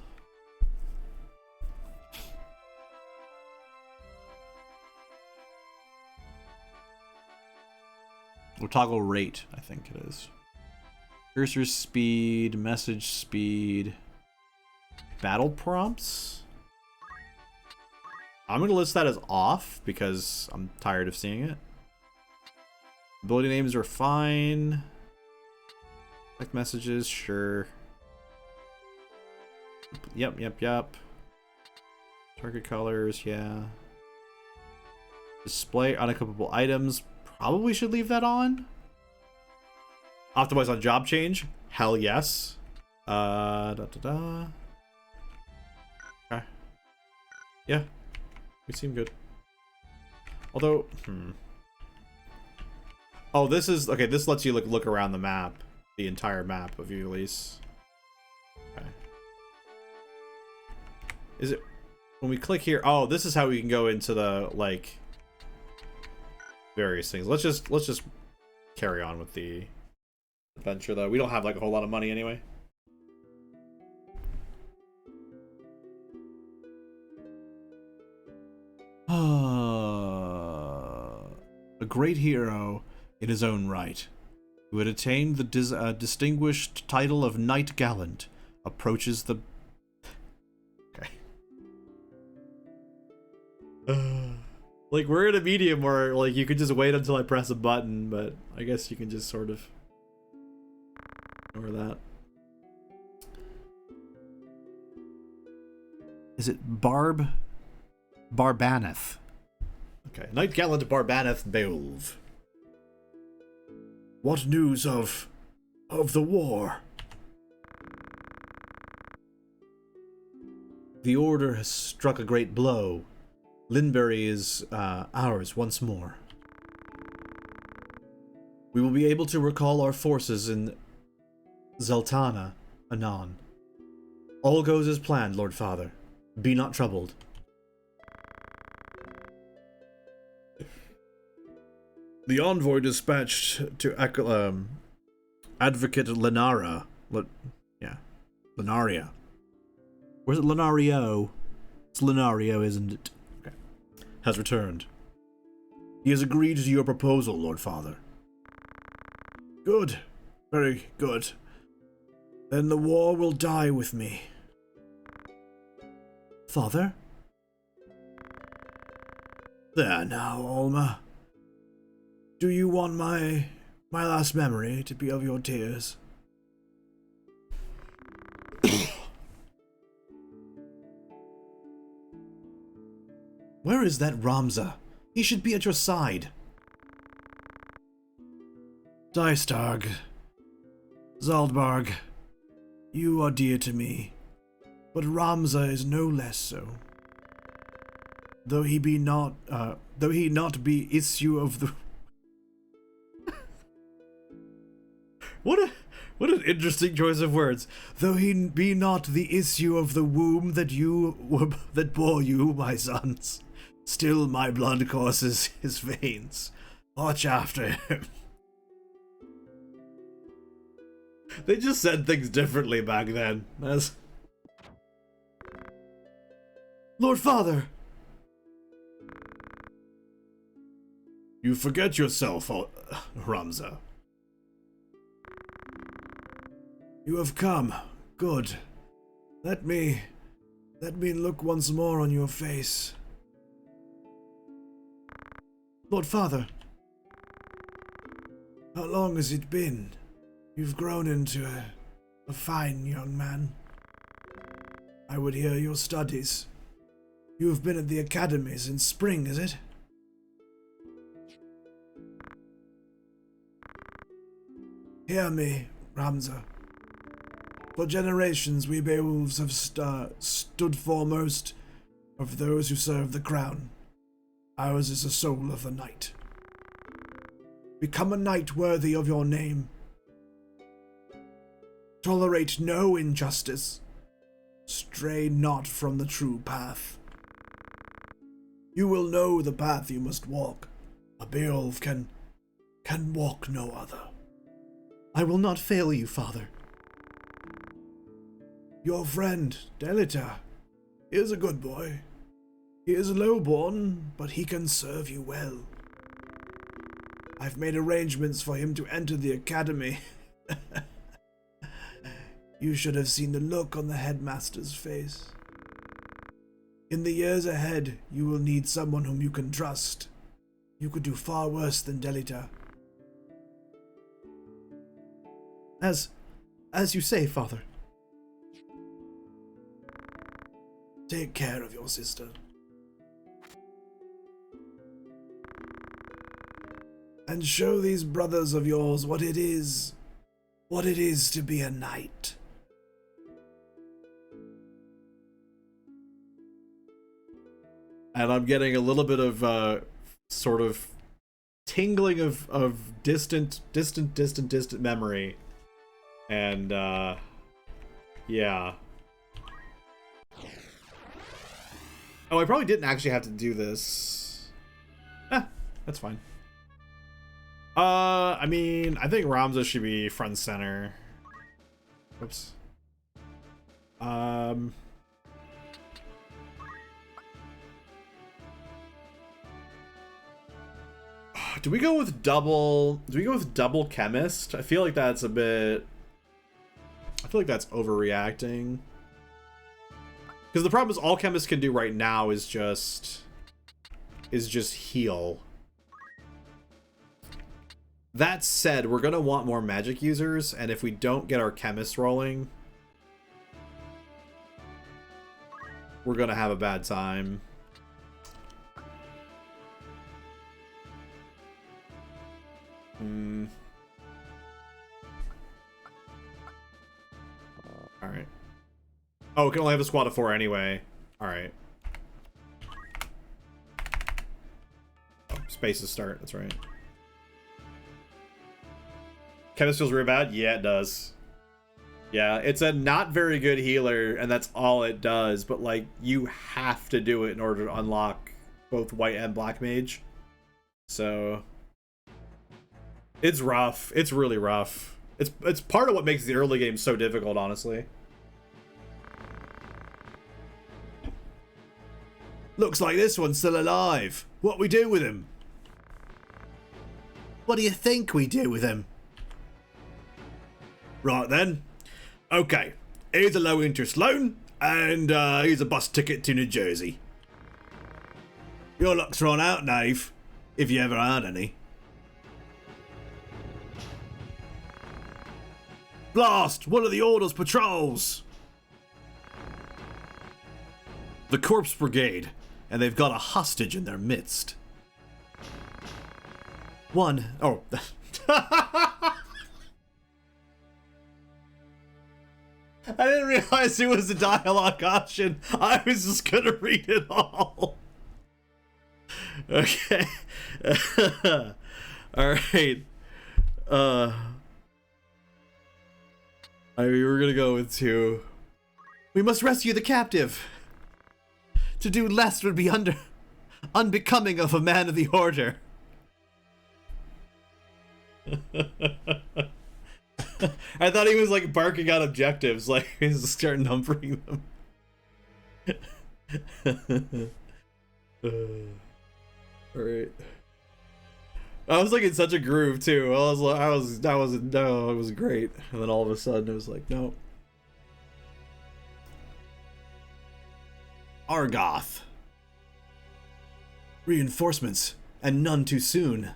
Or toggle rate, I think it is. Cursor speed, message speed, battle prompts. I'm gonna list that as off because I'm tired of seeing it. Ability names are fine. Like messages, sure. Yep. Target colors, yeah. Display unequipable items. Probably should leave that on. Optimize on job change. Hell yes. Okay. Yeah. We seem good. Although, Oh, this is... Okay, this lets you look around the map. The entire map of Ylisse. Okay. Is it... When we click here... Oh, this is how we can go into the, like... various things. Let's just carry on with the adventure, though. We don't have, like, a whole lot of money anyway. A great hero in his own right, who had attained the distinguished title of Knight Gallant, approaches the... Okay. Like, we're in a medium where, like, you could just wait until I press a button, but I guess you can just sort of ignore that. Is it Barbaneth? Okay, Knight Gallant Barbaneth Beowulf. What news of the war? The Order has struck a great blow. Linbury is ours once more. We will be able to recall our forces in Zeltana anon. All goes as planned, Lord Father. Be not troubled. The envoy dispatched to Advocate Lenara. Lenaria. Or is it Lenario? It's Lenario, isn't it? Okay. Has returned. He has agreed to your proposal, Lord Father. Good. Very good. Then the war will die with me. Father? There now, Alma. Do you want my last memory to be of your tears? Where is that Ramza? He should be at your side. Dystarg. Zaldbarg. You are dear to me, but Ramza is no less so. Though he not be issue of the... What an interesting choice of words. Though he be not the issue of the womb that bore you, my sons, still my blood courses his veins. Watch after him. They just said things differently back then. That's... Lord Father! You forget yourself, Ramza. You have come. Good. Let me look once more on your face. Lord Father, how long has it been? You've grown into a fine young man. I would hear your studies. You have been at the academy since spring, is it? Hear me, Ramza. For generations we Beowulfs have stood foremost of those who serve the crown. Ours is the soul of the knight. Become a knight worthy of your name. Tolerate no injustice. Stray not from the true path. You will know the path you must walk. A Beowulf can walk no other. I will not fail you, father. Your friend, Delitar, is a good boy. He is lowborn, but he can serve you well. I've made arrangements for him to enter the academy. You should have seen the look on the headmaster's face. In the years ahead, you will need someone whom you can trust. You could do far worse than Delitar. As you say, father. Take care of your sister. And show these brothers of yours what it is to be a knight. And I'm getting a little bit of sort of tingling of distant memory. And yeah. Oh, I probably didn't actually have to do this. That's fine. I mean, I think Ramza should be front center. Whoops. Do we go with double chemist? I feel like that's overreacting. Because the problem is all chemists can do right now is just heal. That said, we're gonna want more magic users, and if we don't get our chemist rolling, we're gonna have a bad time. Alright. Oh, we can only have a squad of 4 anyway. Alright. Oh, spaces start, that's right. Chemist feels really bad? Yeah, it does. Yeah, it's a not very good healer, and that's all it does, but like, you have to do it in order to unlock both white and black mage. So it's rough. It's really rough. It's part of what makes the early game so difficult, honestly. Looks like this one's still alive. What we do with him? What do you think we do with him? Right then. Okay, here's a low interest loan, and here's a bus ticket to New Jersey. Your luck's run out, Knave, if you ever had any. Blast! One of the Order's patrols! The Corpse Brigade, and they've got a hostage in their midst. Oh. I didn't realize it was a dialogue option. I was just gonna read it all. Okay. Alright. We're gonna go with 2. We must rescue the captive. To do less would be unbecoming of a man of the order. I thought he was like barking out objectives, like he's start numbering them. All right. I was like in such a groove too. It was great, and then all of a sudden it was like, no. Argoth. Reinforcements, and none too soon.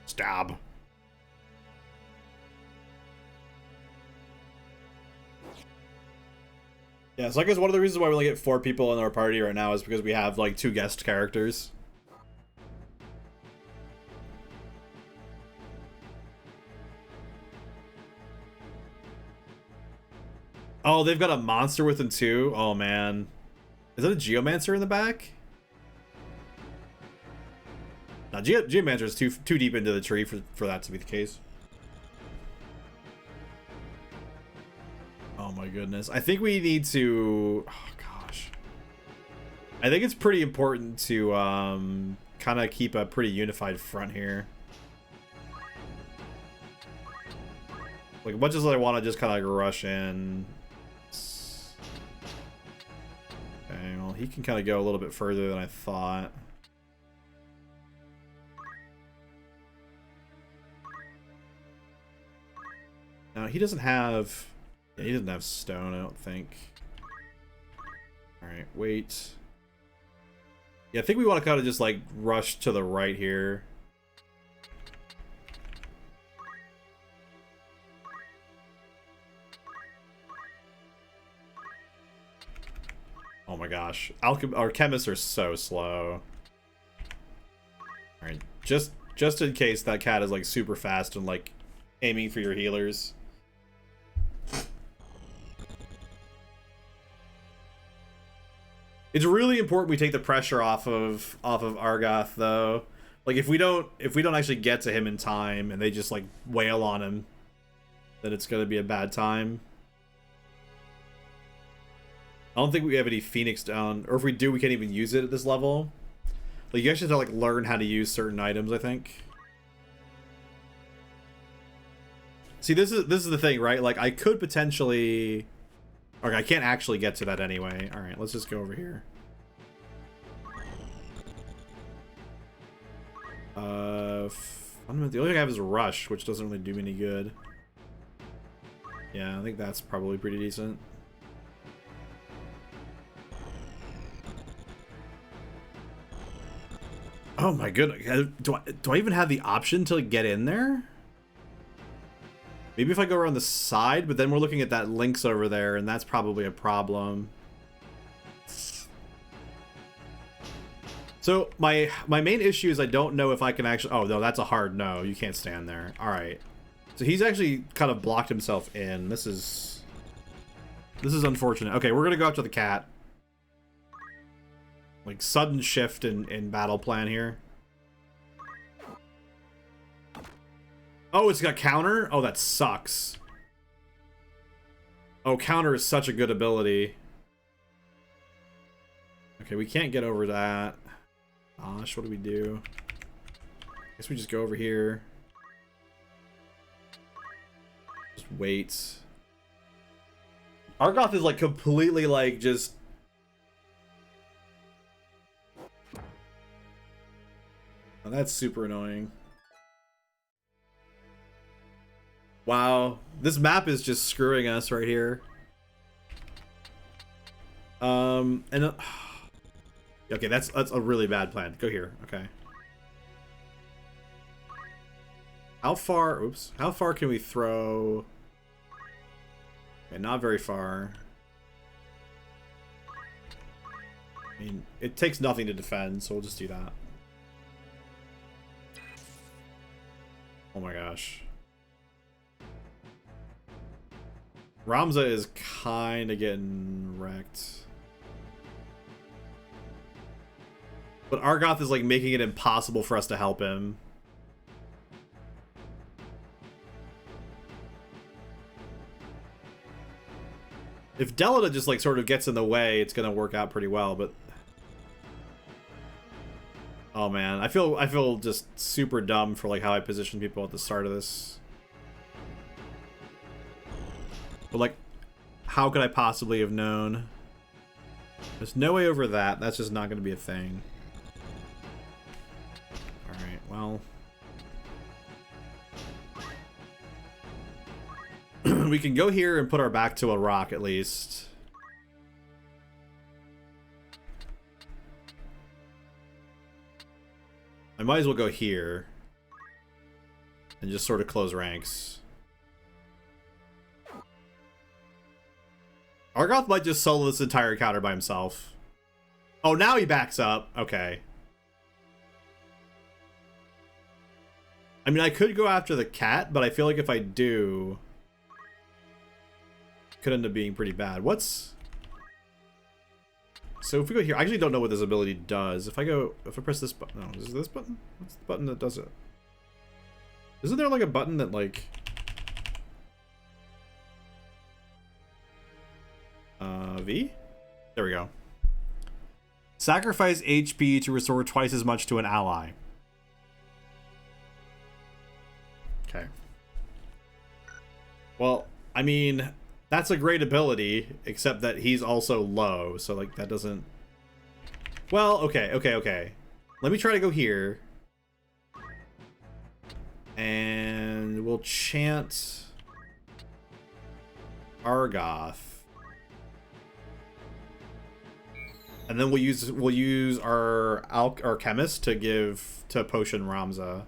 Stab. Yeah, so I guess one of the reasons why we only get 4 people in our party right now is because we have like 2 guest characters. Oh, they've got a monster with them too? Oh man. Is that a Geomancer in the back? No, Geomancer is too deep into the tree for that to be the case. Oh my goodness. I think we need to... Oh gosh. I think it's pretty important to kind of keep a pretty unified front here. Like, much as I want to just kind of like rush in... Okay, well, he can kind of go a little bit further than I thought. Now, he doesn't have... Yeah, he doesn't have stone, I don't think. Alright, wait. Yeah, I think we want to kind of just, like, rush to the right here. Oh my gosh. Our chemists are so slow. Alright, just in case that cat is, like, super fast and, like, aiming for your healers. It's really important we take the pressure off of Argoth, though. Like, if we don't actually get to him in time and they just, like, wail on him, then it's gonna be a bad time. I don't think we have any Phoenix down, or if we do, we can't even use it at this level. Like, you actually have to, like, learn how to use certain items, I think. See, this is the thing, right? Like, I could potentially... Okay, I can't actually get to that anyway. Alright, let's just go over here. The only thing I have is Rush, which doesn't really do me any good. Yeah, I think that's probably pretty decent. Oh my goodness. Do I even have the option to get in there? Maybe if I go around the side, but then we're looking at that Lynx over there, and that's probably a problem. So my main issue is I don't know if I can actually... Oh, no, that's a hard no. You can't stand there. All right. So he's actually kind of blocked himself in. This is unfortunate. Okay, we're going to go after the cat. Like, sudden shift in battle plan here. Oh, it's got counter? Oh, that sucks. Oh, counter is such a good ability. Okay, we can't get over that. Gosh, what do we do? Guess we just go over here. Just wait. Argoth is like completely like just... Oh, that's super annoying. Wow, this map is just screwing us right here. Okay, that's a really bad plan. Go here. Okay. How far? Oops. How far can we throw? Okay, not very far. I mean, it takes nothing to defend, so we'll just do that. Oh my gosh. Ramza is kind of getting wrecked. But Argoth is like making it impossible for us to help him. If Delita just like sort of gets in the way, it's gonna work out pretty well, but... Oh man, I feel just super dumb for like how I positioned people at the start of this. But like, how could I possibly have known? There's no way over that. That's just not going to be a thing. Alright, well. We can go here and put our back to a rock at least. I might as well go here. And just sort of close ranks. Argoth might just solo this entire encounter by himself. Oh, now he backs up. Okay. I mean, I could go after the cat, but I feel like if I do, it could end up being pretty bad. What's... So if we go here, I actually don't know what this ability does. If I press this button, no, is this button? What's the button that does it? Isn't there like a button that like... V? There we go. Sacrifice HP to restore twice as much to an ally. Okay. Well, I mean, that's a great ability, except that he's also low, so like that doesn't... Well, okay. Let me try to go here. And we'll chant Argoth. And then we'll use our chemist to give to potion Ramza.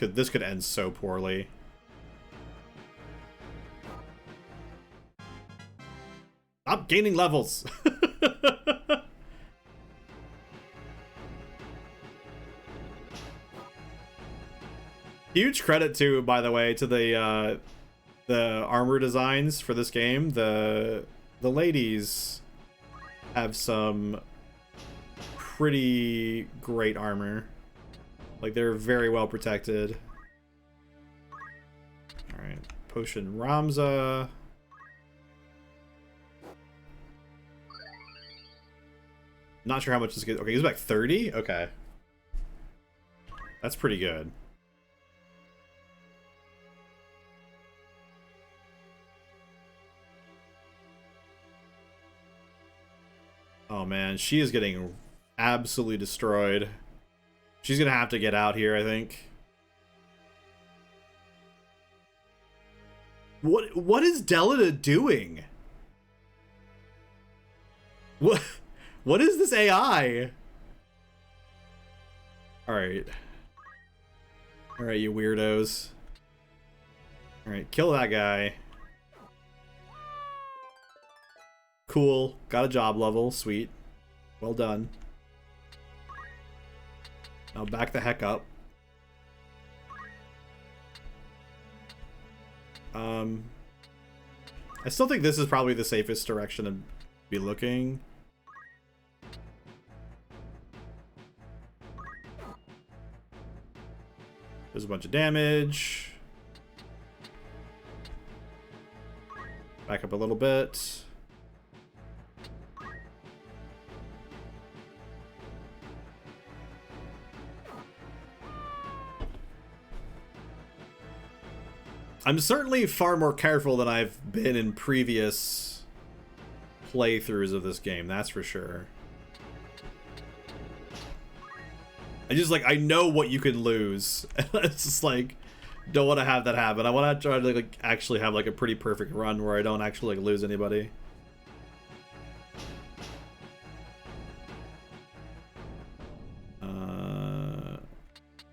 This could end so poorly. Stop gaining levels. Huge credit to, by the way, to the armor designs for this game. The ladies have some pretty great armor. Like, they're very well protected. Alright, potion Ramza. Not sure how much this gets. Okay, he's back 30? Okay. That's pretty good. Oh man, she is getting absolutely destroyed. She's gonna have to get out here, I think. What is Delita doing? What is this AI? Alright. Alright, you weirdos. Alright, kill that guy. Cool. Got a job level. Sweet. Well done. Now back the heck up. I still think this is probably the safest direction to be looking. There's a bunch of damage. Back up a little bit. I'm certainly far more careful than I've been in previous playthroughs of this game, that's for sure. I know what you can lose. It's just like, don't want to have that happen. I want to try to like actually have like a pretty perfect run where I don't actually like lose anybody.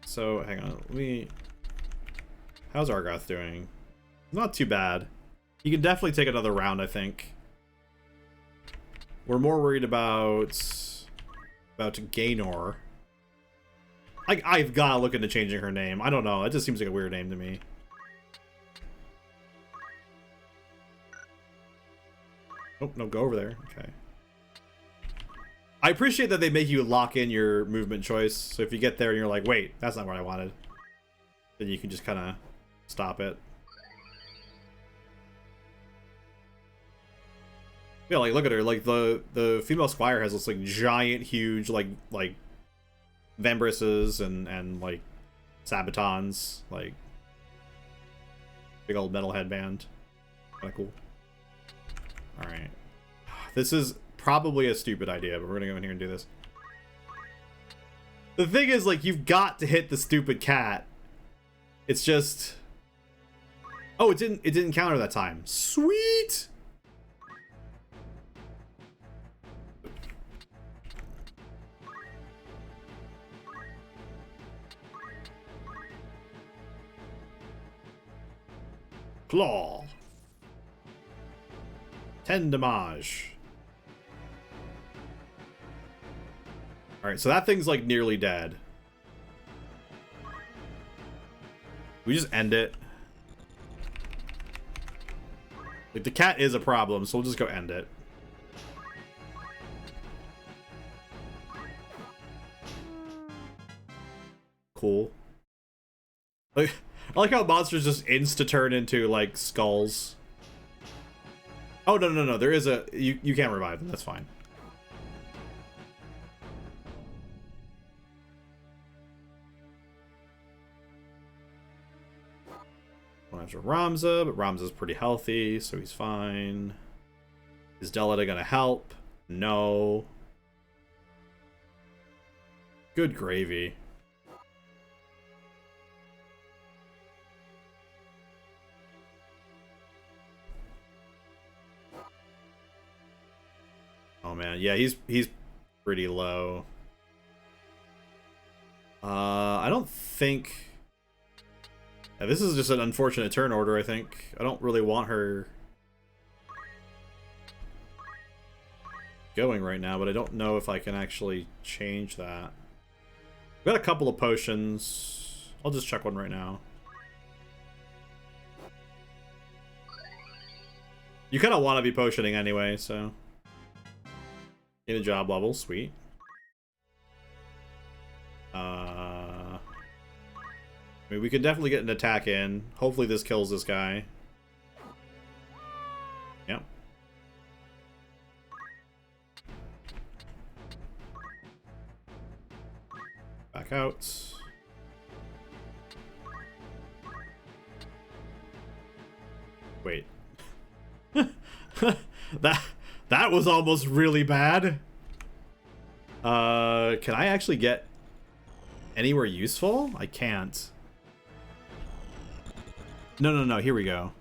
So hang on, let me... How's Argoth doing? Not too bad. He can definitely take another round, I think. We're more worried about Gaynor. I've got to look into changing her name. I don't know. It just seems like a weird name to me. Oh, no, go over there. Okay. I appreciate that they make you lock in your movement choice. So if you get there and you're like, wait, that's not what I wanted, then you can just kind of stop it. Yeah, like look at her. Like the female squire has this like giant, huge like Vambrises and like Sabatons, like big old metal headband. Kind of cool. All right, this is probably a stupid idea, but we're gonna go in here and do this. The thing is, like, you've got to hit the stupid cat. It's just, oh, it didn't counter that time. Sweet. Claw. 10 damage. Alright, so that thing's like nearly dead. We just end it. Like, the cat is a problem, so we'll just go end it. Cool. Like, I like how monsters just insta-turn into, like, skulls. Oh, no. There is a... You can't revive them. That's fine. One after Ramza, but Ramza's pretty healthy, so he's fine. Is Delita gonna help? No. Good gravy. Oh man, yeah, he's pretty low. I don't think... Yeah, this is just an unfortunate turn order, I think. I don't really want her going right now, but I don't know if I can actually change that. We've got a couple of potions. I'll just check one right now. You kind of want to be potioning anyway, so... In a job level, sweet. I mean, we could definitely get an attack in. Hopefully this kills this guy. Yep. Back out. Wait. That was almost really bad. Can I actually get anywhere useful? I can't. No, here we go.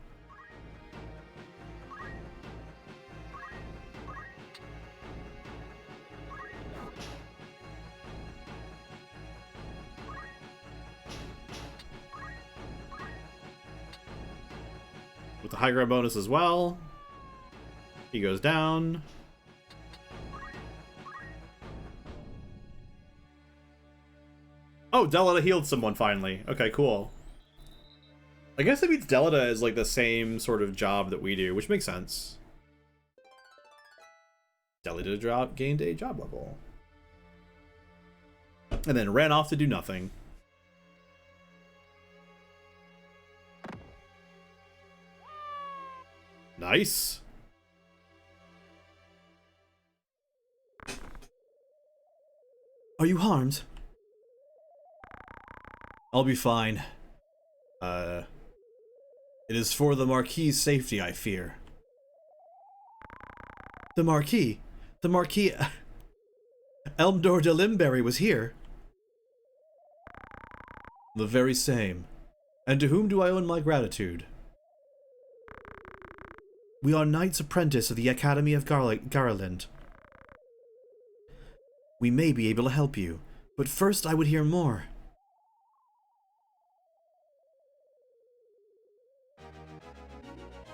With the high ground bonus as well. He goes down. Oh, Delita healed someone finally. Okay, cool. I guess that means Delita is like the same sort of job that we do, which makes sense. Delita gained a job level. And then ran off to do nothing. Nice. Are you harmed? I'll be fine. It is for the Marquis's safety, I fear. The Marquis? The Marquis... Elmdor de Limberry was here. The very same. And to whom do I owe my gratitude? We are Knights Apprentice of the Academy of Garland. We may be able to help you, but first I would hear more.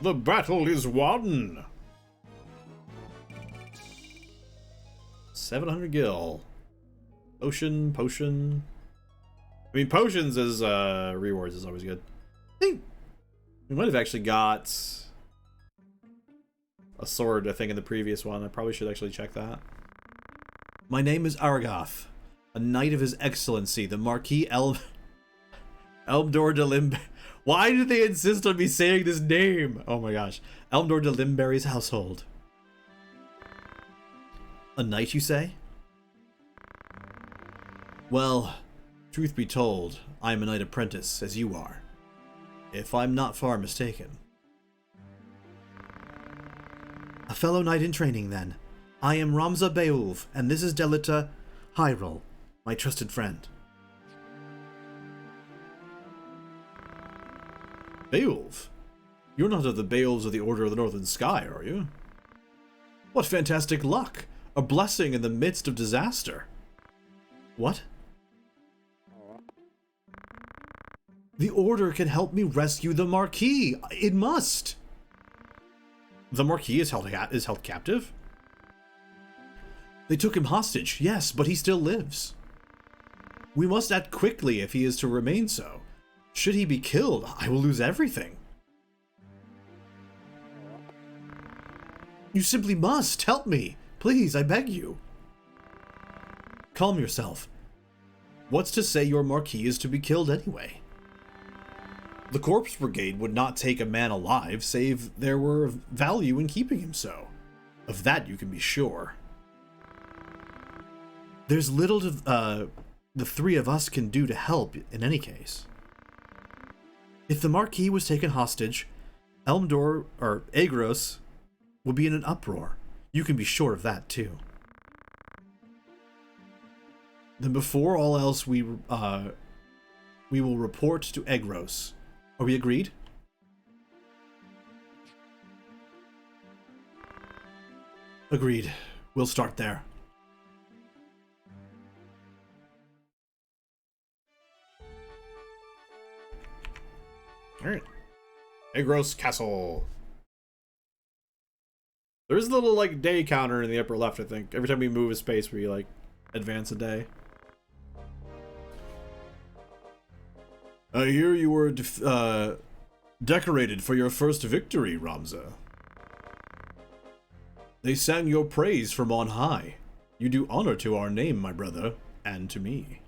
The battle is won! 700 gil. Potion. I mean, potions as rewards is always good. I think we might have actually got a sword, I think, in the previous one. I probably should actually check that. My name is Argoth, a knight of His Excellency, the Marquis Elmdor de Limberry. Why did they insist on me saying this name? Oh my gosh. Elmdor de Limberry's household. A knight, you say? Well, truth be told, I am a knight apprentice, as you are. If I'm not far mistaken. A fellow knight in training, then. I am Ramza Beowulf, and this is Delita Hyrule, my trusted friend. Beowulf? You're not of the Beowulfs of the Order of the Northern Sky, are you? What fantastic luck! A blessing in the midst of disaster. What? The Order can help me rescue the Marquis. It must! The Marquis is held captive? They took him hostage, yes, but he still lives. We must act quickly if he is to remain so. Should he be killed, I will lose everything. You simply must help me. Please, I beg you. Calm yourself. What's to say your Marquis is to be killed anyway? The Corpse Brigade would not take a man alive, save there were value in keeping him so. Of that you can be sure. There's little the three of us can do to help in any case. If the Marquis was taken hostage, Elmdor, or Aegros, will be in an uproar. You can be sure of that too. Then before all else we will report to Aegros. Are we agreed? Agreed. We'll start there. Alright. Aegros Castle. There is a little, like, day counter in the upper left, I think. Every time we move a space, we, like, advance a day. I hear you were decorated for your first victory, Ramza. They sang your praise from on high. You do honor to our name, my brother, and to me.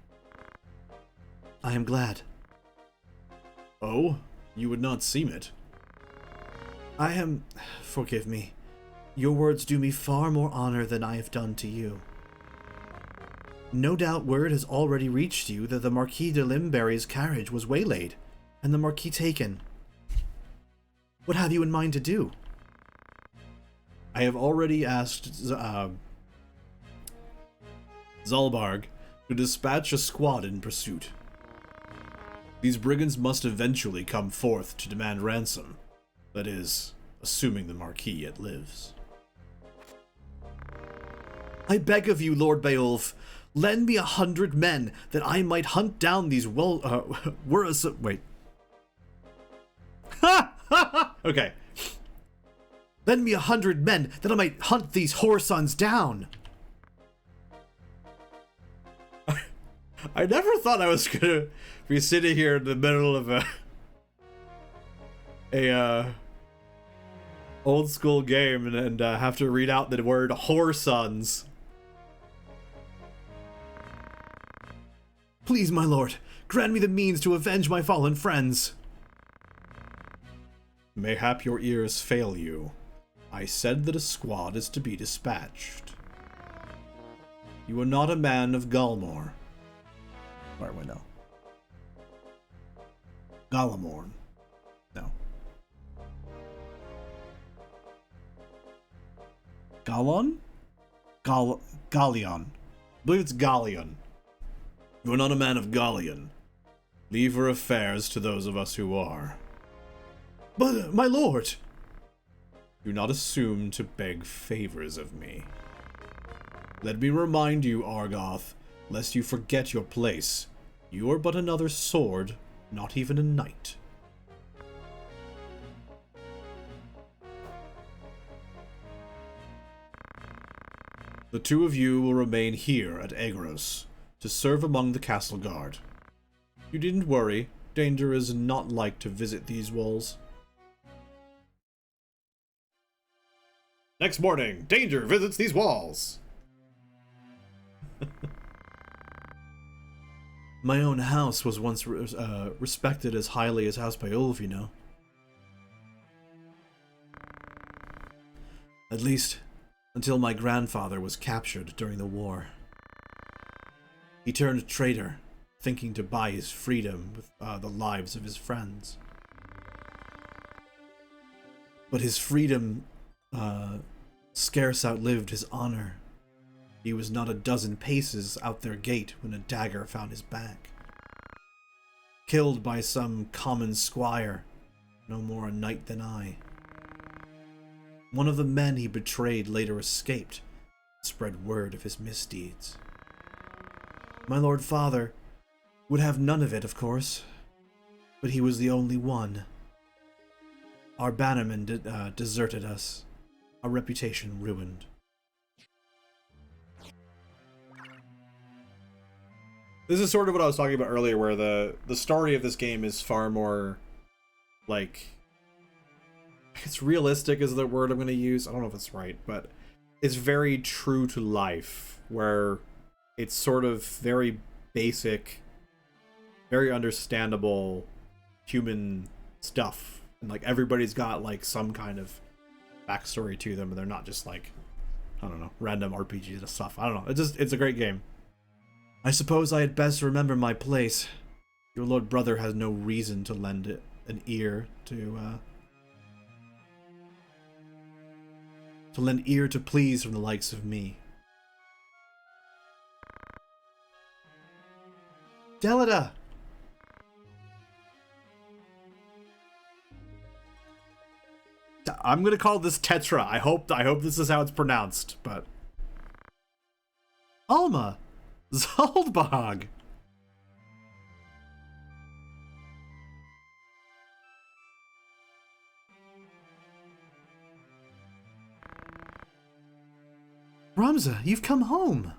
I am glad. Oh, you would not seem it. I am... Forgive me. Your words do me far more honor than I have done to you. No doubt word has already reached you that the Marquis de Limberry's carriage was waylaid, and the Marquis taken. What have you in mind to do? I have already asked Zalbarg to dispatch a squad in pursuit. These brigands must eventually come forth to demand ransom. That is, assuming the Marquis yet lives. I beg of you, Lord Beowulf, lend me 100 men that I might hunt down these wait. Okay. Lend me 100 men that I might hunt these whoresons down. I never thought I was gonna be sitting here in the middle of a old school game and have to read out the word whoresons. Please, my lord, grant me the means to avenge my fallen friends. Mayhap your ears fail you. I said that a squad is to be dispatched. You are not a man of Galmor. Or wait, no. Galamorn. No. Galon? Galleon. I believe it's Galleon. You are not a man of Galleon. Leave her affairs to those of us who are. But, my lord! Do not assume to beg favors of me. Let me remind you, Argoth, lest you forget your place. You are but another sword, not even a knight. The two of you will remain here at Aegros to serve among the castle guard. You needn't worry, danger is not like to visit these walls. Next morning, danger visits these walls. My own house was once respected as highly as House Beowulf, you know. At least, until my grandfather was captured during the war. He turned traitor, thinking to buy his freedom with the lives of his friends. But his freedom scarce outlived his honor. He was not a dozen paces out their gate when a dagger found his back. Killed by some common squire, no more a knight than I. One of the men he betrayed later escaped, and spread word of his misdeeds. My lord father would have none of it, of course, but he was the only one. Our bannerman deserted us, our reputation ruined. This is sort of what I was talking about earlier, where the story of this game is far more, like, it's realistic is the word I'm going to use. I don't know if it's right, but it's very true to life, where it's sort of very basic, very understandable human stuff. And, like, everybody's got, like, some kind of backstory to them, and they're not just, like, I don't know, random RPGs and stuff. I don't know. It's a great game. I suppose I had best remember my place. Your lord brother has no reason to lend it an ear to lend ear to pleas from the likes of me. Delita! I'm gonna call this Tetra. I hope this is how it's pronounced, but Alma! Zaldbog! Ramza, you've come home!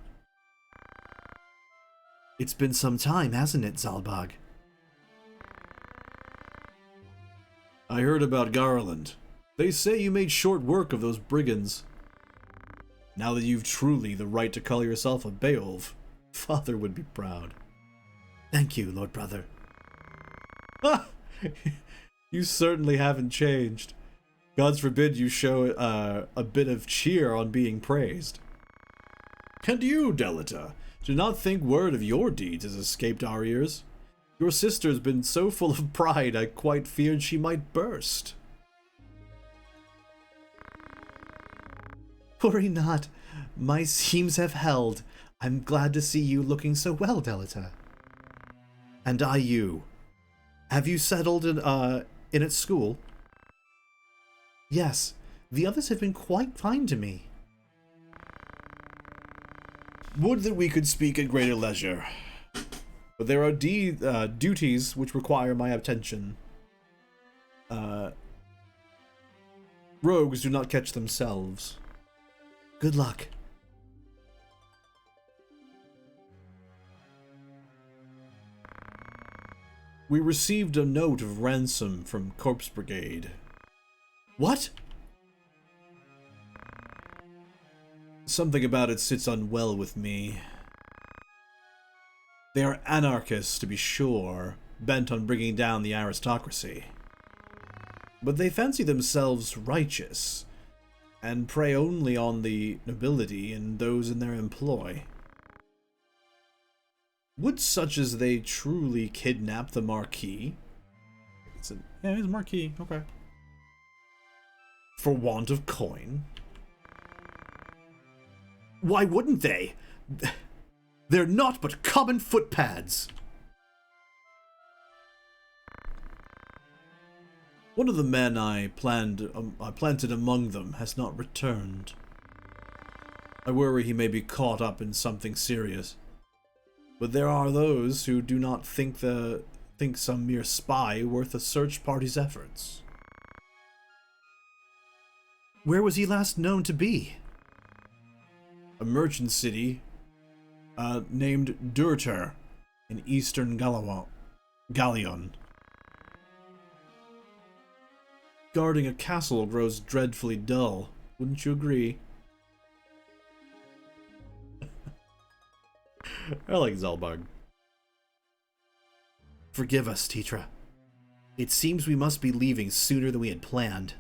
It's been some time, hasn't it, Zalbog? I heard about Garland. They say you made short work of those brigands. Now that you've truly the right to call yourself a Beowulf, Father would be proud. Thank you, Lord Brother. You certainly haven't changed. Gods forbid you show a bit of cheer on being praised. And you, Delita, do not think word of your deeds has escaped our ears. Your sister's been so full of pride I quite feared she might burst. Worry not. My schemes have held. I'm glad to see you looking so well, Delita. And I you. Have you settled in at school? Yes, the others have been quite kind to me. Would that we could speak at greater leisure. But there are duties which require my attention. Rogues do not catch themselves. Good luck. We received a note of ransom from Corpse Brigade. What? Something about it sits unwell with me. They are anarchists, to be sure, bent on bringing down the aristocracy. But they fancy themselves righteous, and prey only on the nobility and those in their employ. Would such as they truly kidnap the Marquis? Yeah, he's Marquis, okay. For want of coin? Why wouldn't they? They're not but common footpads. One of the men I planted among them has not returned. I worry he may be caught up in something serious. But there are those who do not think some mere spy worth a search party's efforts. Where was he last known to be? A merchant city named Durter in eastern Gallion. Guarding a castle grows dreadfully dull, wouldn't you agree? I like Zalbog. Forgive us, Tetra. It seems we must be leaving sooner than we had planned.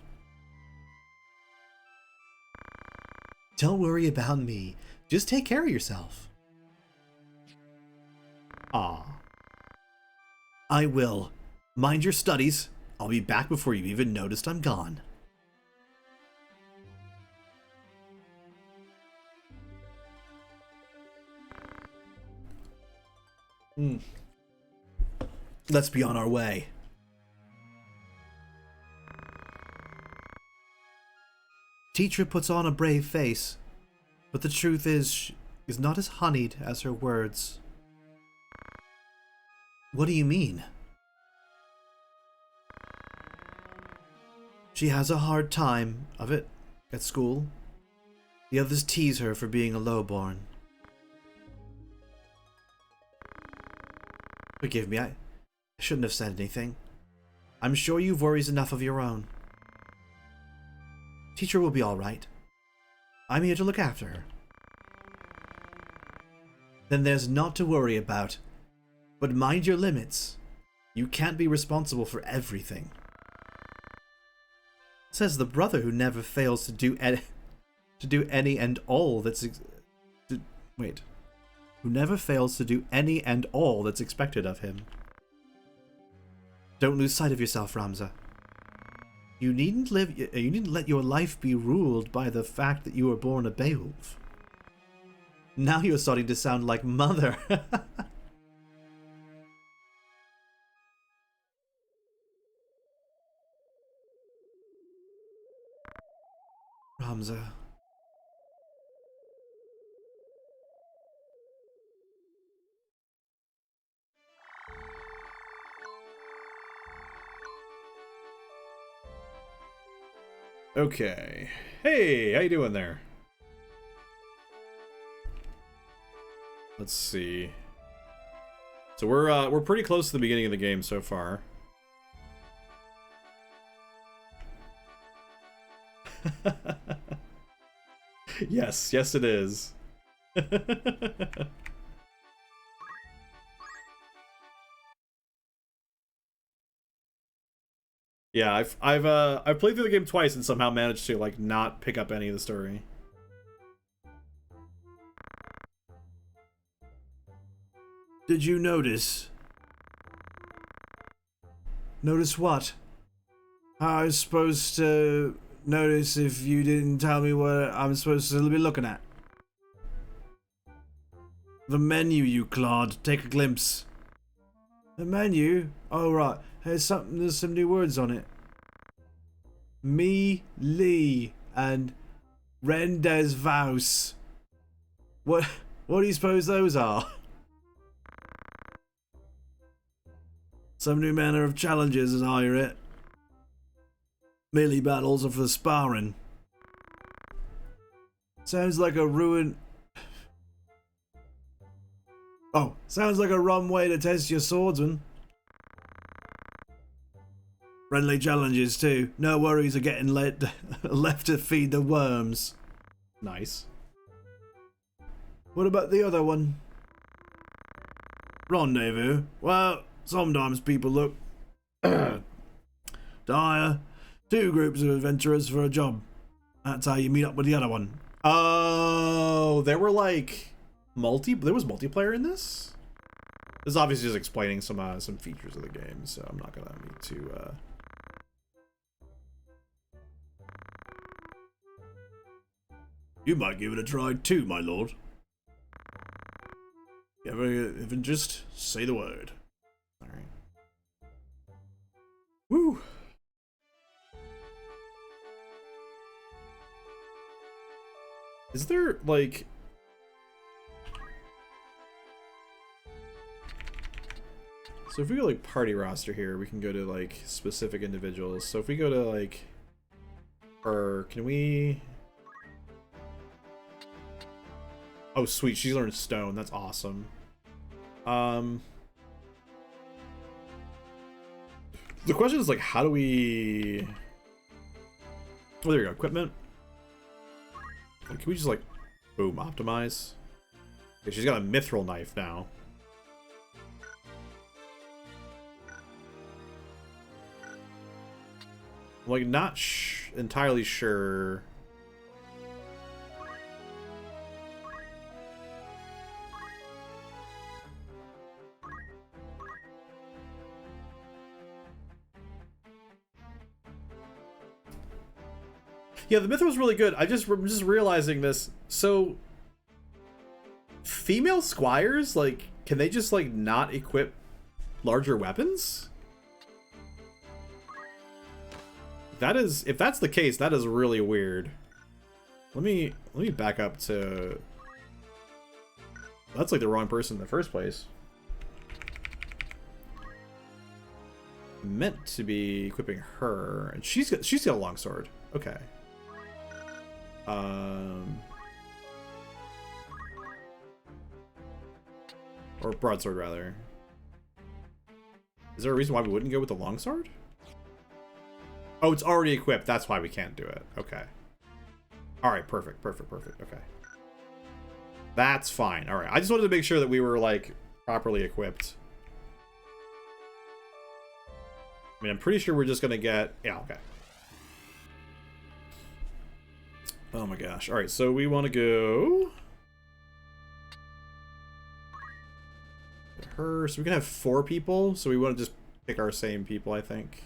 Don't worry about me. Just take care of yourself. Ah. I will. Mind your studies. I'll be back before you've even noticed I'm gone. Let's be on our way. Teacher puts on a brave face, but the truth is, she is not as honeyed as her words. What do you mean? She has a hard time of it at school. The others tease her for being a lowborn. Forgive me, I shouldn't have said anything. I'm sure you've worries enough of your own. Teacher will be all right. I'm here to look after her. Then there's naught to worry about. But mind your limits. You can't be responsible for everything. Says the brother who never fails to do any and all that's who never fails to do any and all that's expected of him. Don't lose sight of yourself, Ramza. You needn't let your life be ruled by the fact that you were born a Beowulf. Now you're starting to sound like Mother. Ramza. Okay. Hey, how you doing there? Let's see. So we're pretty close to the beginning of the game so far. Yes, yes it is. Yeah, I've played through the game twice and somehow managed to like not pick up any of the story. Did you notice? Notice what? I was supposed to notice if you didn't tell me what I'm supposed to be looking at. The menu, you clod. Take a glimpse. The menu? Oh, right. There's some new words on it. Me, Lee, and Rendez Vaus. What do you suppose those are? Some new manner of challenges, as I hear it. Melee battles are for sparring. Sounds like a ruin. Oh, sounds like a rum way to test your swordsman. Friendly challenges too. No worries of getting left to feed the worms. Nice. What about the other one? Rendezvous. Well, sometimes people look to hire two groups of adventurers for a job. That's how you meet up with the other one. Oh, there were like there was multiplayer in this? This is obviously just explaining some features of the game, so I'm not gonna need to You might give it a try too, my lord. If you just say the word. Alright. Woo! Is there, like... So if we go, like, party roster here, we can go to, like, specific individuals. So if we go to, like... Or can we... Oh, sweet. She learned stone. That's awesome. The question is, like, how do we... Oh, there we go. Equipment. Can we just, like, boom, optimize? Okay, she's got a mithril knife now. I'm, like, not entirely sure Yeah, the Mithril's really good. I'm just realizing this. So, female squires, like, can they just, like, not equip larger weapons? That is, if that's the case, that is really weird. Let me back up to... That's like the wrong person in the first place. Meant to be equipping her, and she's got a longsword. Okay. Or broadsword rather. Is there a reason why we wouldn't go with the longsword? Oh, it's already equipped. That's why we can't do it. Okay. All right. Perfect. Okay. That's fine. All right. I just wanted to make sure that we were like properly equipped. I mean, I'm pretty sure we're just gonna get... Yeah, okay. Oh my gosh. Alright, so we want to go... Her... So we can have 4 people, so we want to just pick our same people, I think.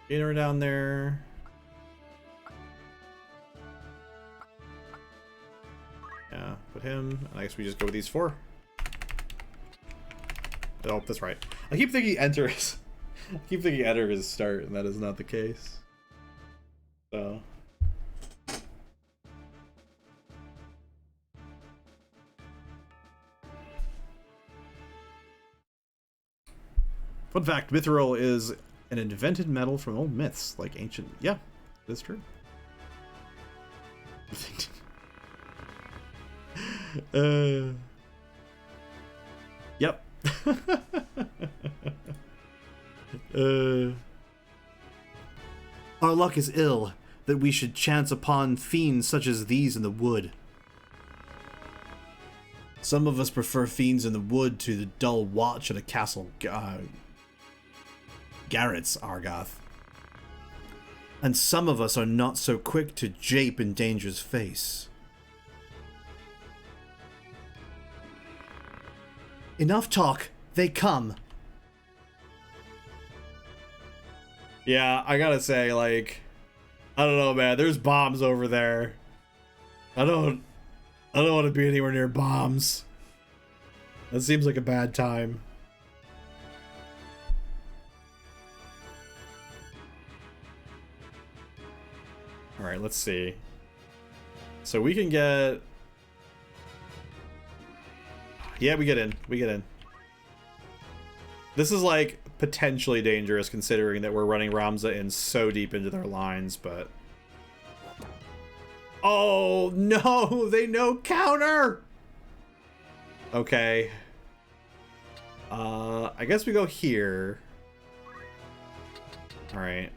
Get her down there. Yeah, put him. And I guess we just go with these 4. Oh, that's right. I keep thinking enter is... I keep thinking enter is start, and that is not the case. So... Fun fact, Mithril is an invented metal from old myths, like ancient... Yeah, that's true. Yep. Our luck is ill, that we should chance upon fiends such as these in the wood. Some of us prefer fiends in the wood to the dull watch at a castle garrets, Argoth. And some of us are not so quick to jape in danger's face. Enough talk, they come. Yeah, I gotta say, like, I don't know, man. There's bombs over there. I don't want to be anywhere near bombs. That seems like a bad time. All right, let's see. So we can get... Yeah, we get in. We get in. This is, like, potentially dangerous considering that we're running Ramza in so deep into their lines, but... Oh, no! They know counter! Okay. I guess we go here. Alright.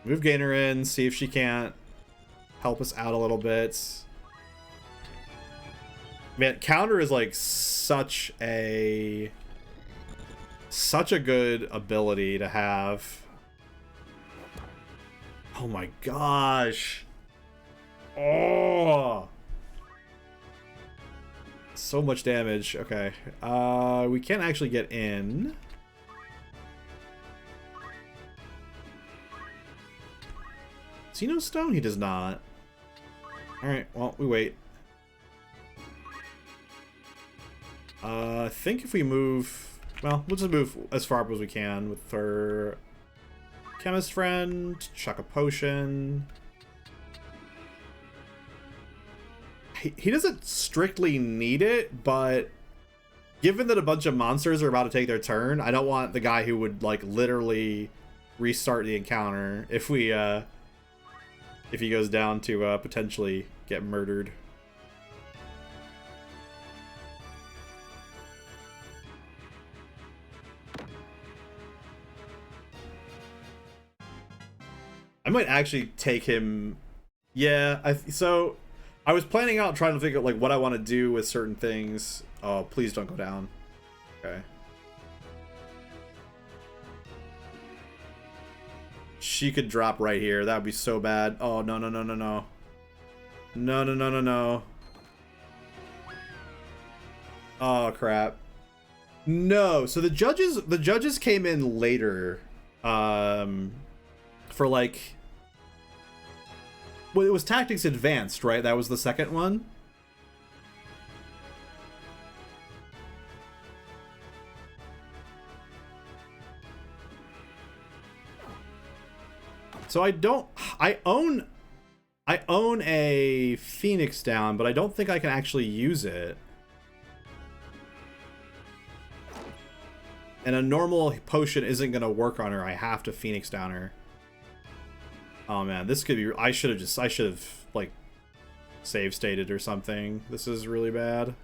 Move Gainer in, see if she can't help us out a little bit. Man, counter is like such a good ability to have. Oh my gosh. Oh. So much damage. Okay. We can't actually get in. Does he know stone? He does not. Alright, well, we wait. I think if we move... Well, we'll just move as far up as we can with our chemist friend. Chuck a potion. He doesn't strictly need it, but given that a bunch of monsters are about to take their turn, I don't want the guy who would, like, literally restart the encounter if we, if he goes down to, potentially get murdered. I might actually take him. Yeah, so I was planning out trying to figure out like what I want to do with certain things. Oh, please don't go down. Okay. She could drop right here. That would be so bad. Oh, no, no, no, no, no. No, no, no, no, no. Oh, crap. No, so the judges came in later. For like Well, it was Tactics Advanced, right? That was the second one. So I own a Phoenix Down, but I don't think I can actually use it. And a normal potion isn't going to work on her. I have to Phoenix Down her. Oh man, this could be... I should have, like, save stated or something. This is really bad.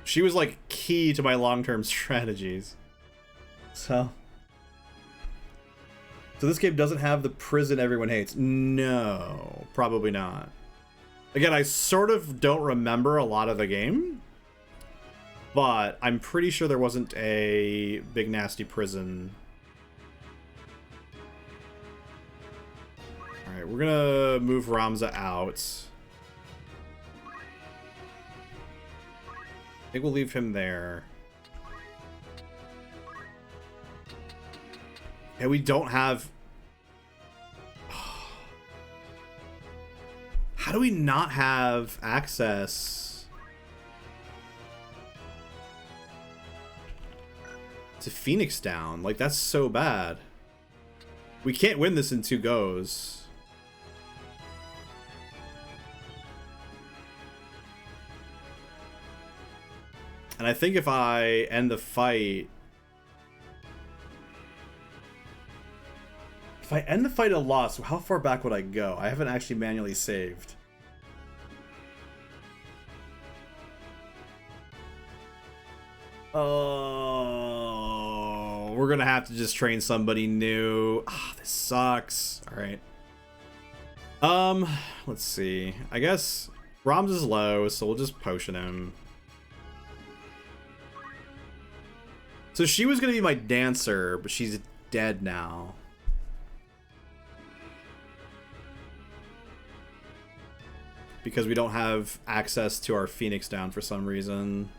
She was, like, key to my long-term strategies. So this game doesn't have the prison everyone hates. No, probably not. Again, I sort of don't remember a lot of the game, but I'm pretty sure there wasn't a big nasty prison. Alright, we're gonna move Ramza out. I think we'll leave him there. And we don't have... How do we not have access to Phoenix Down? Like, that's so bad. We can't win this in 2 goes. And I think if I end the fight... If I end the fight a loss, how far back would I go? I haven't actually manually saved. Oh, we're gonna have to just train somebody new. Ah, this sucks. All right. Let's see. I guess Ramza is low, so we'll just potion him. So she was gonna be my dancer, but she's dead now. Because we don't have access to our Phoenix Down for some reason.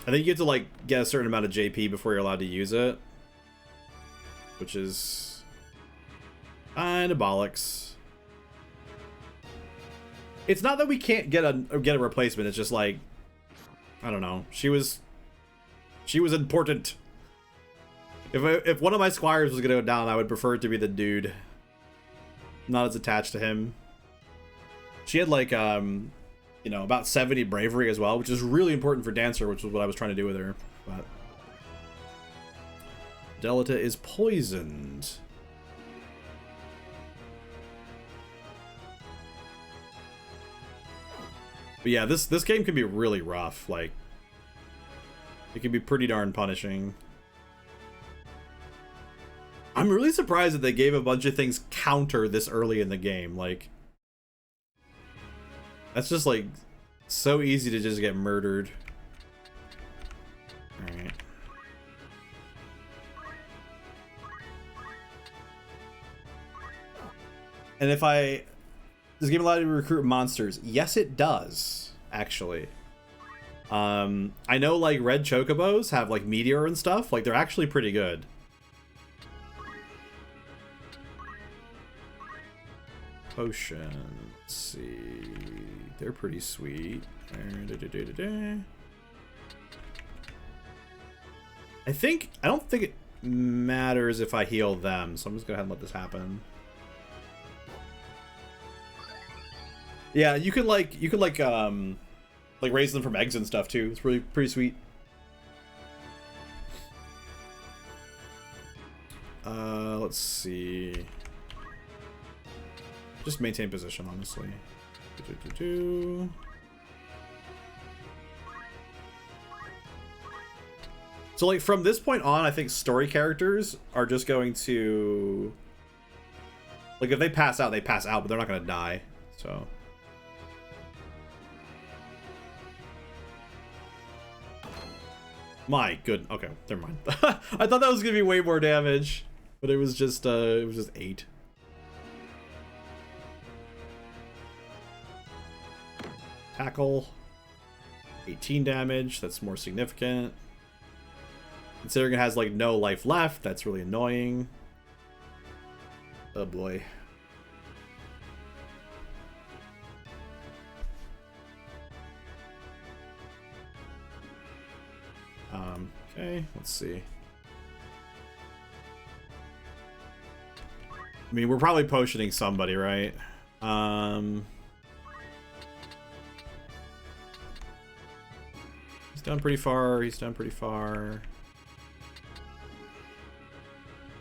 I think you have to, like, get a certain amount of JP before you're allowed to use it. Which is... kinda bollocks. It's not that we can't get a replacement, it's just like... I don't know. She was important. If one of my squires was gonna go down, I would prefer it to be the dude. Not as attached to him. She had like, you know, about 70 bravery as well, which is really important for Dancer, which was what I was trying to do with her. But Delita is poisoned. But yeah, this game can be really rough. Like, it can be pretty darn punishing. I'm really surprised that they gave a bunch of things counter this early in the game. Like, that's just like so easy to just get murdered. Alright. And if does the game allow you to recruit monsters? Yes, it does, actually. I know like red chocobos have like meteor and stuff. Like, they're actually pretty good. Potion. Let's see. They're pretty sweet. I don't think it matters if I heal them, so I'm just gonna go ahead and let this happen. Yeah, you could raise them from eggs and stuff too. It's really pretty sweet. Let's see. Just maintain position, honestly. So, like, from this point on, I think story characters are just going to... Like, if they pass out, but they're not going to die, so... My good. Okay, never mind. I thought that was gonna be way more damage, but it was just 8. Tackle. 18 damage. That's more significant. Considering it has like no life left, that's really annoying. Oh boy. Okay, let's see. I mean, we're probably potioning somebody, right? He's done pretty far. He's done pretty far.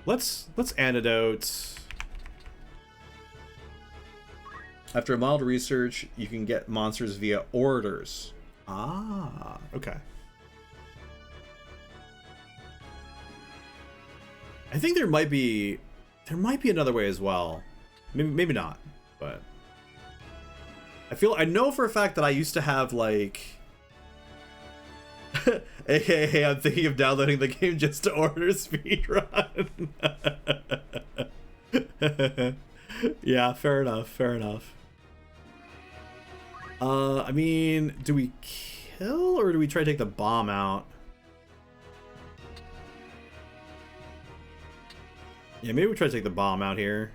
Let's antidote. After a mild research, you can get monsters via orders. Ah, okay. I think there might be another way as well. Maybe not, but I know for a fact that I used to have like hey, I'm thinking of downloading the game just to order speedrun. Yeah, fair enough. I mean, do we kill or do we try to take the bomb out? Yeah, maybe we try to take the bomb out here.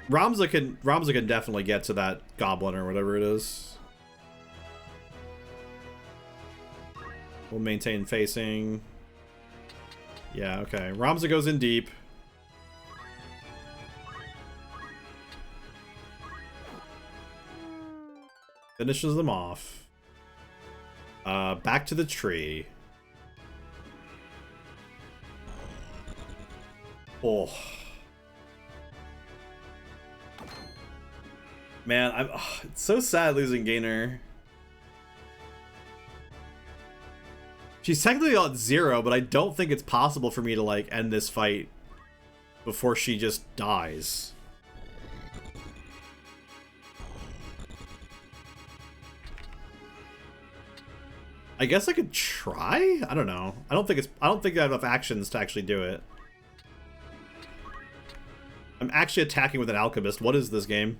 Ramza can definitely get to that goblin or whatever it is. We'll maintain facing. Yeah, okay. Ramza goes in deep. Finishes them off. Back to the tree. Oh. Man, it's so sad losing Gainer. She's technically on 0, but I don't think it's possible for me to like end this fight before she just dies. I guess I could try? I don't know. I don't think I have enough actions to actually do it. I'm actually attacking with an alchemist. What is this game?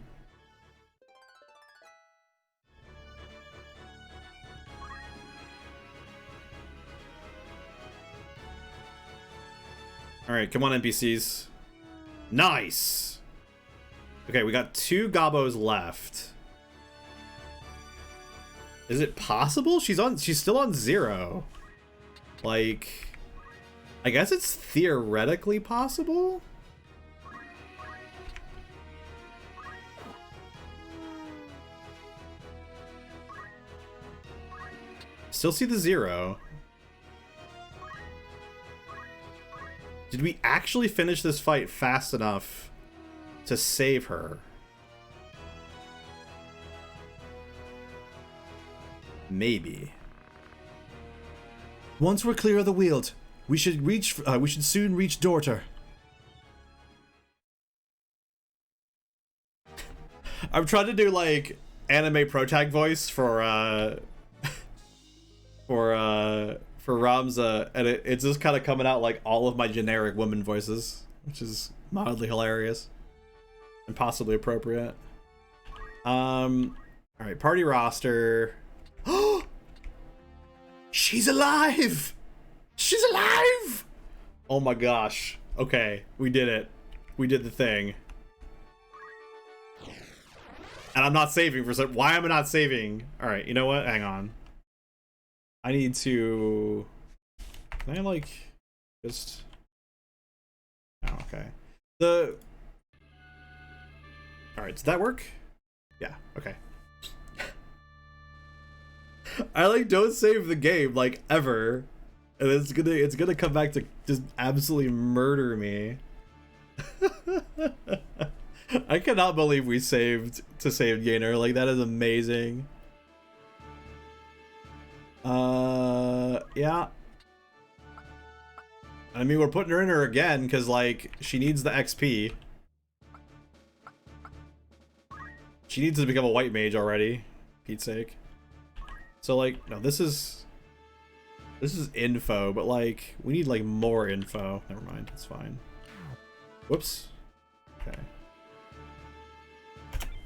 Alright, come on, NPCs. Nice! Okay, we got 2 Gobos left. Is it possible? She's still on 0. Like, I guess it's theoretically possible? Still see the 0. Did we actually finish this fight fast enough to save her? Maybe. Once we're clear of the Weald, we should soon reach Dorter. I'm trying to do like anime protag voice for Ramza, and it's just kind of coming out like all of my generic woman voices, which is mildly hilarious and possibly appropriate. All right, party roster. She's alive! She's alive! Oh my gosh. Okay, we did it. We did the thing. And I'm not saving for some. Why am I not saving? All right, you know what? Hang on. I need to. Can I like just? Oh, okay. All right. Does that work? Yeah. Okay. I like don't save the game like ever, and it's gonna come back to just absolutely murder me. I cannot believe we saved to save Gainer. Like, that is amazing. Yeah. I mean, we're putting her in her again because like she needs the XP. She needs to become a white mage already, Pete's sake. So like, no, this is info, but like we need like more info. Never mind, it's fine. Whoops. Okay.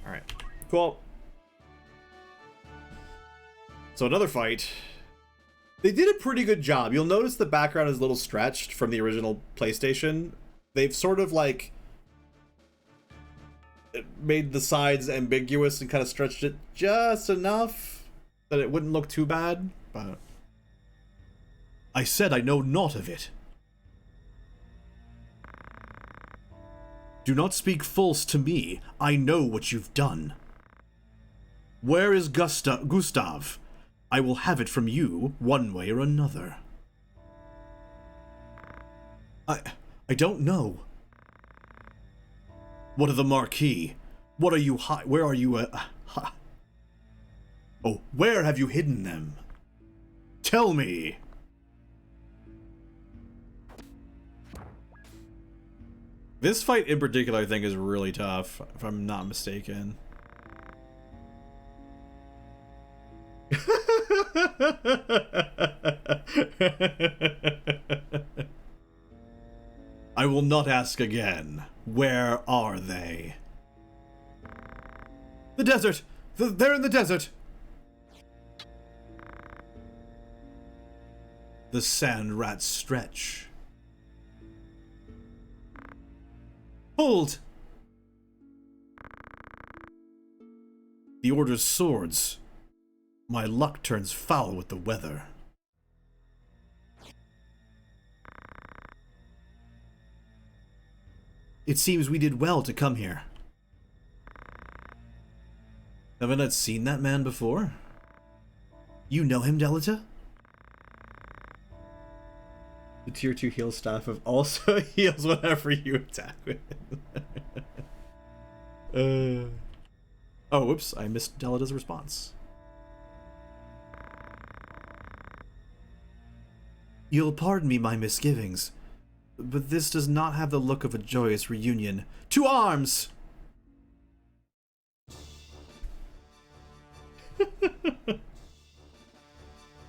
All right. Cool. So another fight. They did a pretty good job. You'll notice the background is a little stretched from the original PlayStation. They've sort of like made the sides ambiguous and kind of stretched it just enough that it wouldn't look too bad, but I said I know naught of it. Do not speak false to me. I know what you've done. Where is Gustav? I will have it from you, one way or another. I don't know. What of the Marquis? What are you where are you Oh, where have you hidden them? Tell me! this fight in particular I think is really tough, if I'm not mistaken. I will not ask again. Where are they? The desert! They're in the desert! The sand rats stretch. Hold! The Order's swords. My luck turns foul with the weather. It seems we did well to come here. Have I not seen that man before? You know him, Delita? The tier 2 heal staff of also heals whenever you attack with it. Oh, whoops, I missed Delita's response. You'll pardon me my misgivings, but this does not have the look of a joyous reunion. To arms!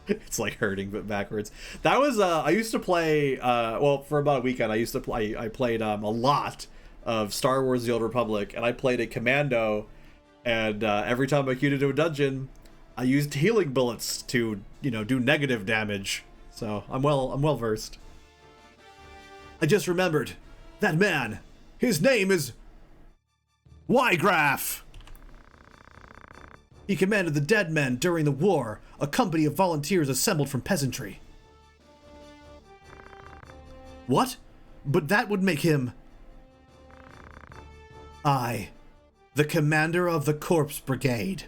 It's like hurting but backwards. That was I used to play well, for about a weekend I played a lot of Star Wars The Old Republic, and I played a commando, and every time I queued into a dungeon I used healing bullets to, you know, do negative damage. So I'm well versed. I just remembered. That man! His name is Wygraf! He commanded the dead men during the war, a company of volunteers assembled from peasantry. What? But that would make him... I, the commander of the Corpse Brigade.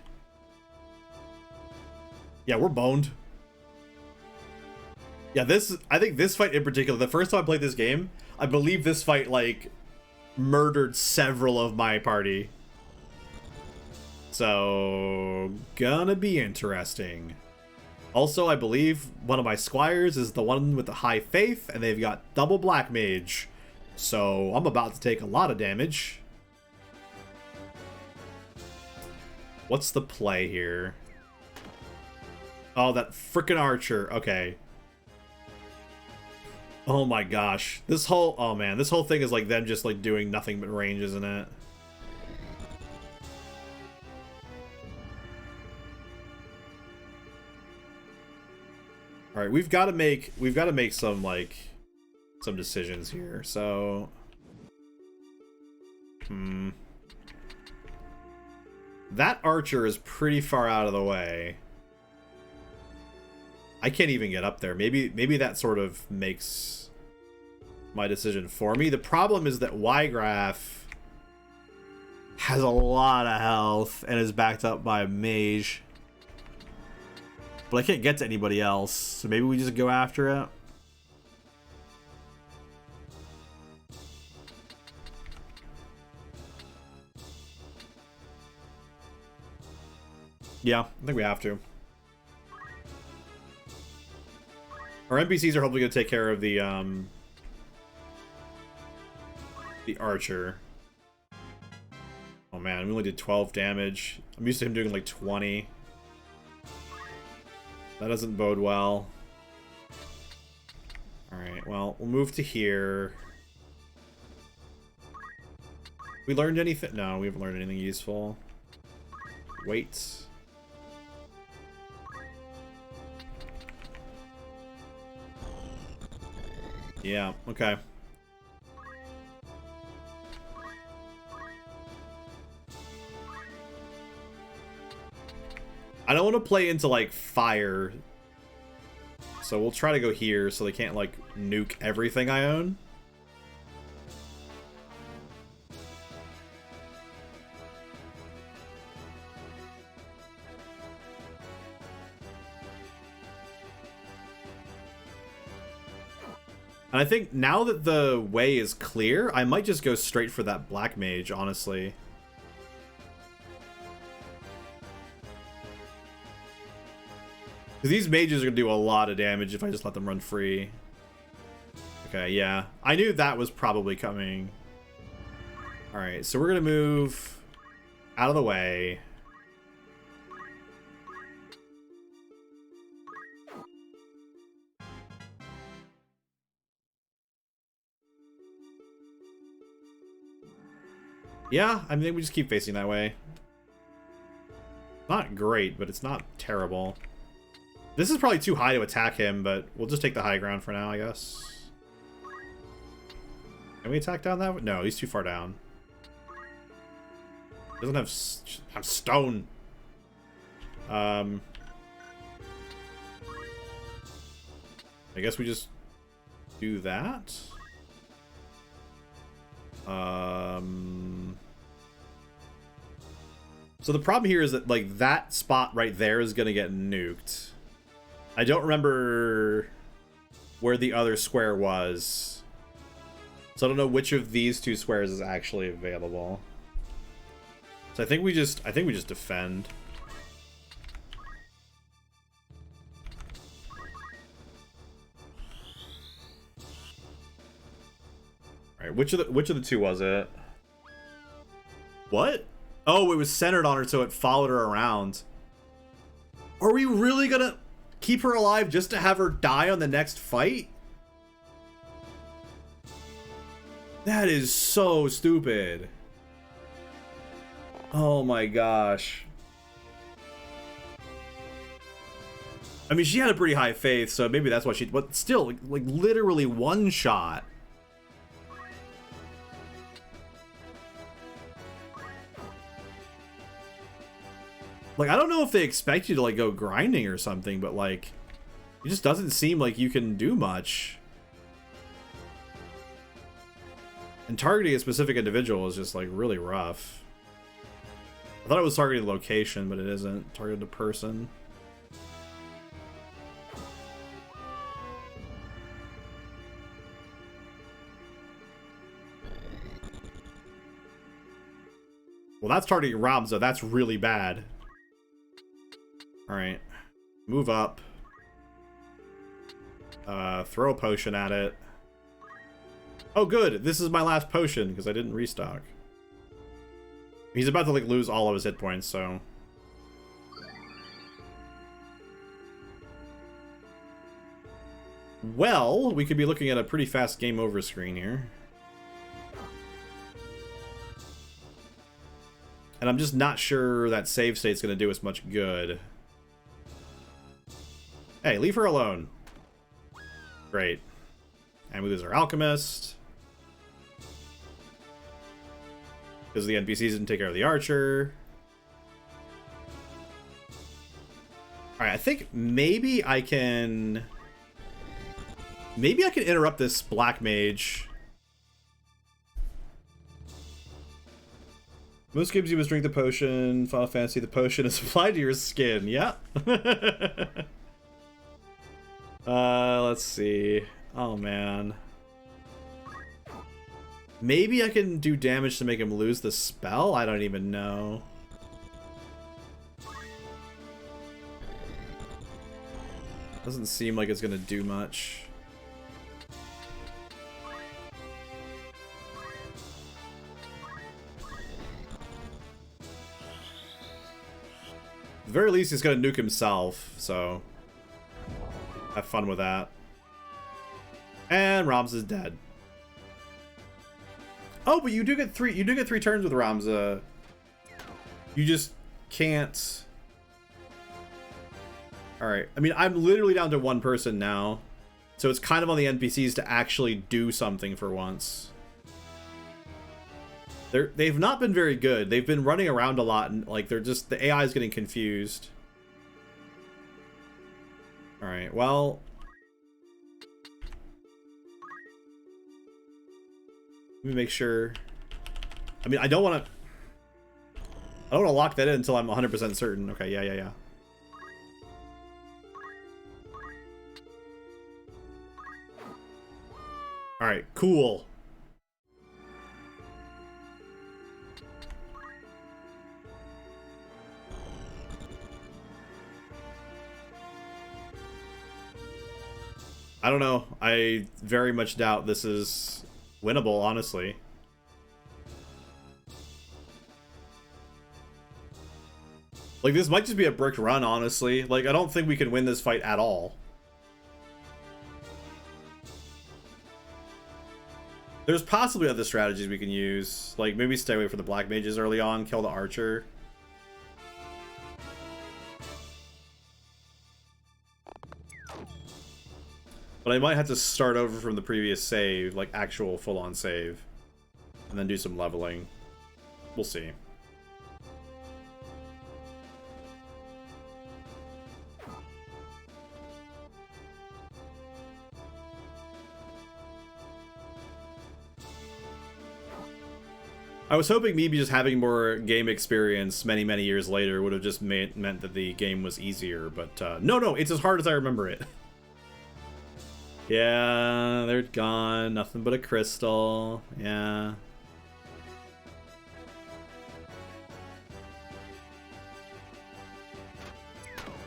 Yeah, we're boned. Yeah, I think this fight in particular, the first time I played this game, I believe this fight, like, murdered several of my party. So, gonna be interesting. Also, I believe one of my squires is the one with the high faith, and they've got double black mage. So, I'm about to take a lot of damage. What's the play here? Oh, that frickin' archer. Okay. Oh my gosh. This whole... Oh man, this whole thing is like them just like doing nothing but range, isn't it? All right, we've got to make some like some decisions here. So, that archer is pretty far out of the way. I can't even get up there. Maybe that sort of makes my decision for me. The problem is that Wygraf has a lot of health and is backed up by a mage. But I can't get to anybody else, so maybe we just go after it. Yeah, I think we have to. Our NPCs are hopefully going to take care of the archer. Oh man, we only did 12 damage. I'm used to him doing like 20. That doesn't bode well. Alright, well, we'll move to here. We learned anything? No, we haven't learned anything useful. Wait. Yeah, okay. I don't want to play into, like, fire. So we'll try to go here so they can't, like, nuke everything I own. And I think now that the way is clear, I might just go straight for that black mage, honestly. Because these mages are going to do a lot of damage if I just let them run free. Okay, yeah. I knew that was probably coming. Alright, so we're going to move out of the way. Yeah, I think we just keep facing that way. Not great, but it's not terrible. This is probably too high to attack him, but we'll just take the high ground for now, I guess. Can we attack down that way? No, he's too far down. Doesn't have stone. I guess we just do that. So the problem here is that, like, that spot right there is gonna get nuked. I don't remember where the other square was, so I don't know which of these two squares is actually available. So I think we just defend. All right, which of the two was it? What? Oh, it was centered on her, so it followed her around. Are we really gonna keep her alive just to have her die on the next fight? That is so stupid. Oh my gosh. I mean, she had a pretty high faith, so maybe that's why she... But still, like literally one shot. Like, I don't know if they expect you to, like, go grinding or something, but, like, it just doesn't seem like you can do much. And targeting a specific individual is just, like, really rough. I thought it was targeting the location, but it isn't. Targeting the person. Well, that's targeting Ramza. That's really bad. Alright. Move up. Throw a potion at it. Oh, good. This is my last potion, because I didn't restock. He's about to, like, lose all of his hit points, so... Well, we could be looking at a pretty fast game over screen here. And I'm just not sure that save state's going to do us much good. Hey, leave her alone. Great. And we lose our alchemist. Because the NPCs didn't take care of the archer. Alright, I think maybe I can... Maybe I can interrupt this black mage. Most games you must drink the potion. Final Fantasy, the potion is applied to your skin. Yeah. Let's see. Oh, man. Maybe I can do damage to make him lose the spell? I don't even know. Doesn't seem like it's gonna do much. At the very least, he's gonna nuke himself, so... Have fun with that. And Ramza is dead. Oh, but you do get three turns with Ramza. You just can't. Alright. I mean, I'm literally down to one person now. So it's kind of on the NPCs to actually do something for once. They've not been very good. They've been running around a lot, and like they're just, the AI is getting confused. All right, well, let me make sure. I mean, I don't want to lock that in until I'm 100% certain. Okay, yeah. All right, cool. I don't know. I very much doubt this is winnable, honestly. Like, this might just be a bricked run, honestly. Like, I don't think we can win this fight at all. There's possibly other strategies we can use. Like, maybe stay away from the black mages early on, kill the archer. But I might have to start over from the previous save, like actual full-on save. And then do some leveling. We'll see. I was hoping maybe just having more game experience many, many years later would have just meant that the game was easier, but no, it's as hard as I remember it. Yeah, they're gone. Nothing but a crystal. Yeah.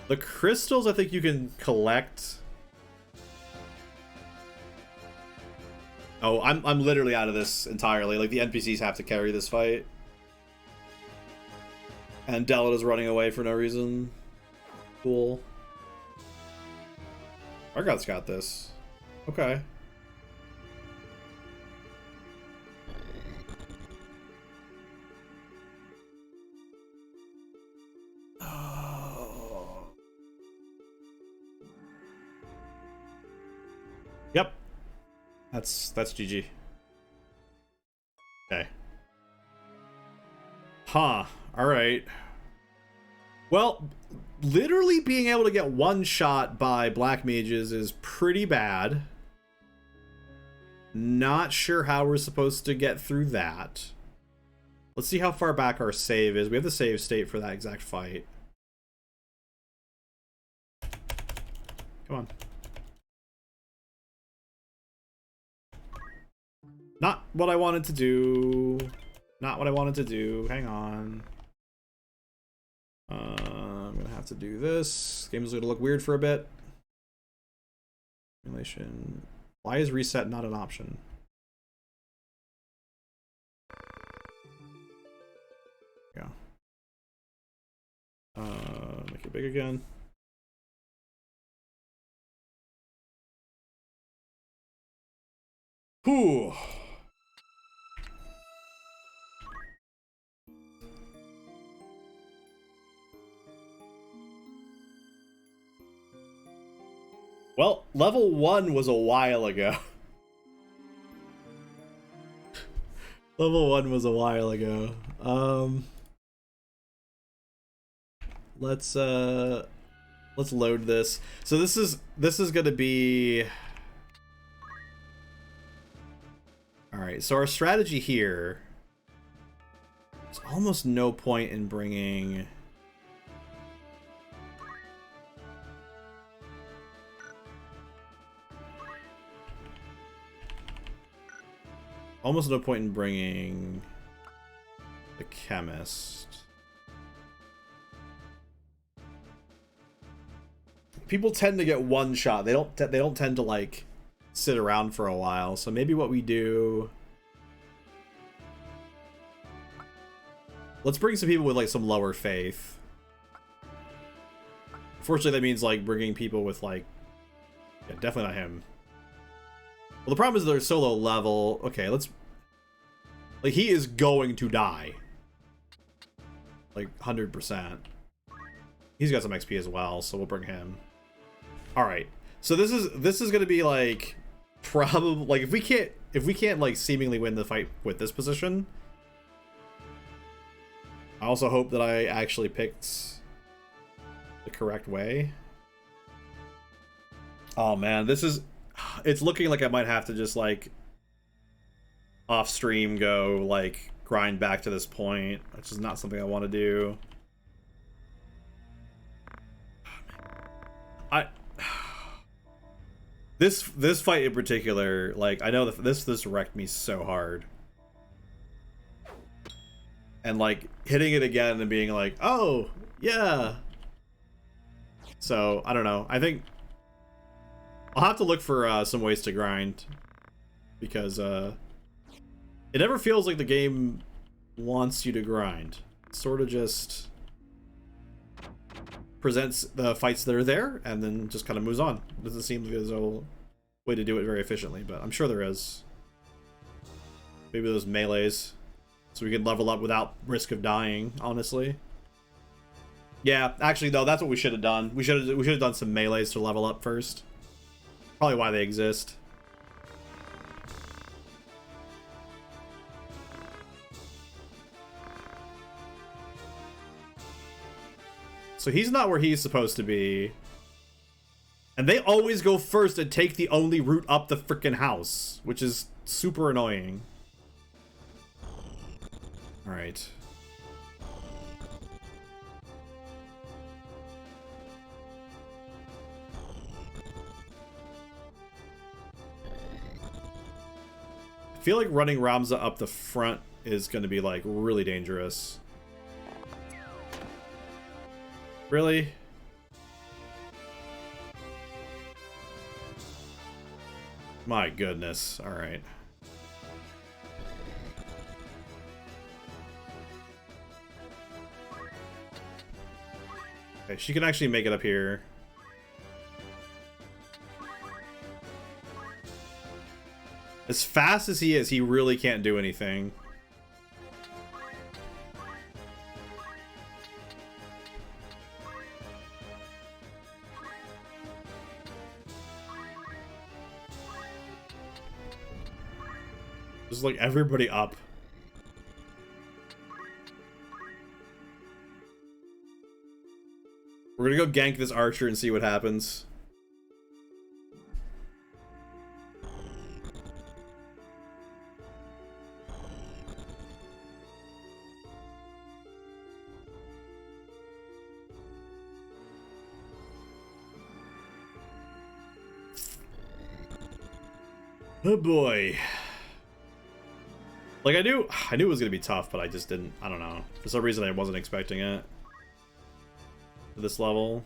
The crystals I think you can collect. Oh, I'm literally out of this entirely. Like, the NPCs have to carry this fight. And Delita's running away for no reason. Cool. Argoth's got this. Okay. Oh. Yep. That's GG. Okay. Huh. Alright. Well, literally being able to get one shot by black mages is pretty bad. Not sure how we're supposed to get through that. Let's see how far back our save is. We have the save state for that exact fight. Come on. Not what I wanted to do. Not what I wanted to do. Hang on. I'm gonna have to do this. Game's gonna look weird for a bit. Simulation. Why is reset not an option? Yeah. Make it big again. Whew. Well, level 1 was a while ago. Level 1 was a while ago. Let's load this. So this is gonna be. All right. So our strategy here. There's almost no point in bringing. Almost no point in bringing the chemist. People tend to get one shot. They don't tend to like sit around for a while. So maybe what we do. Let's bring some people with like some lower faith. Fortunately, that means like bringing people with like Yeah, definitely not him. Well, the problem is they're so low level. Okay, let's... Like, he is going to die. Like, 100%. He's got some XP as well, so we'll bring him. Alright. So this is gonna be, like... Probably... Like, if we can't, like, seemingly win the fight with this position... I also hope that I actually picked the correct way. Oh, man. This is... It's looking like I might have to just, like... off stream go, like, grind back to this point, which is not something I want to do. This fight in particular, like, I know that this wrecked me so hard. And, like, hitting it again and being like, oh, yeah. So, I don't know. I think I'll have to look for some ways to grind. Because, it never feels like the game wants you to grind. It sort of just presents the fights that are there and then just kind of moves on. It doesn't seem like there's a way to do it very efficiently, but I'm sure there is. Maybe those melees, so we can level up without risk of dying, honestly. Yeah, actually, no, that's what we should have done. We should have done some melees to level up first. Probably why they exist. So he's not where he's supposed to be. And they always go first and take the only route up the frickin' house, which is super annoying. Alright. I feel like running Ramza up the front is going to be, like, really dangerous. Really? My goodness. Alright. Okay, she can actually make it up here. As fast as he is, he really can't do anything. Just like everybody up. We're gonna go gank this archer and see what happens. Oh boy. Like, I knew it was gonna be tough, but I just didn't, I don't know. For some reason I wasn't expecting it. To this level.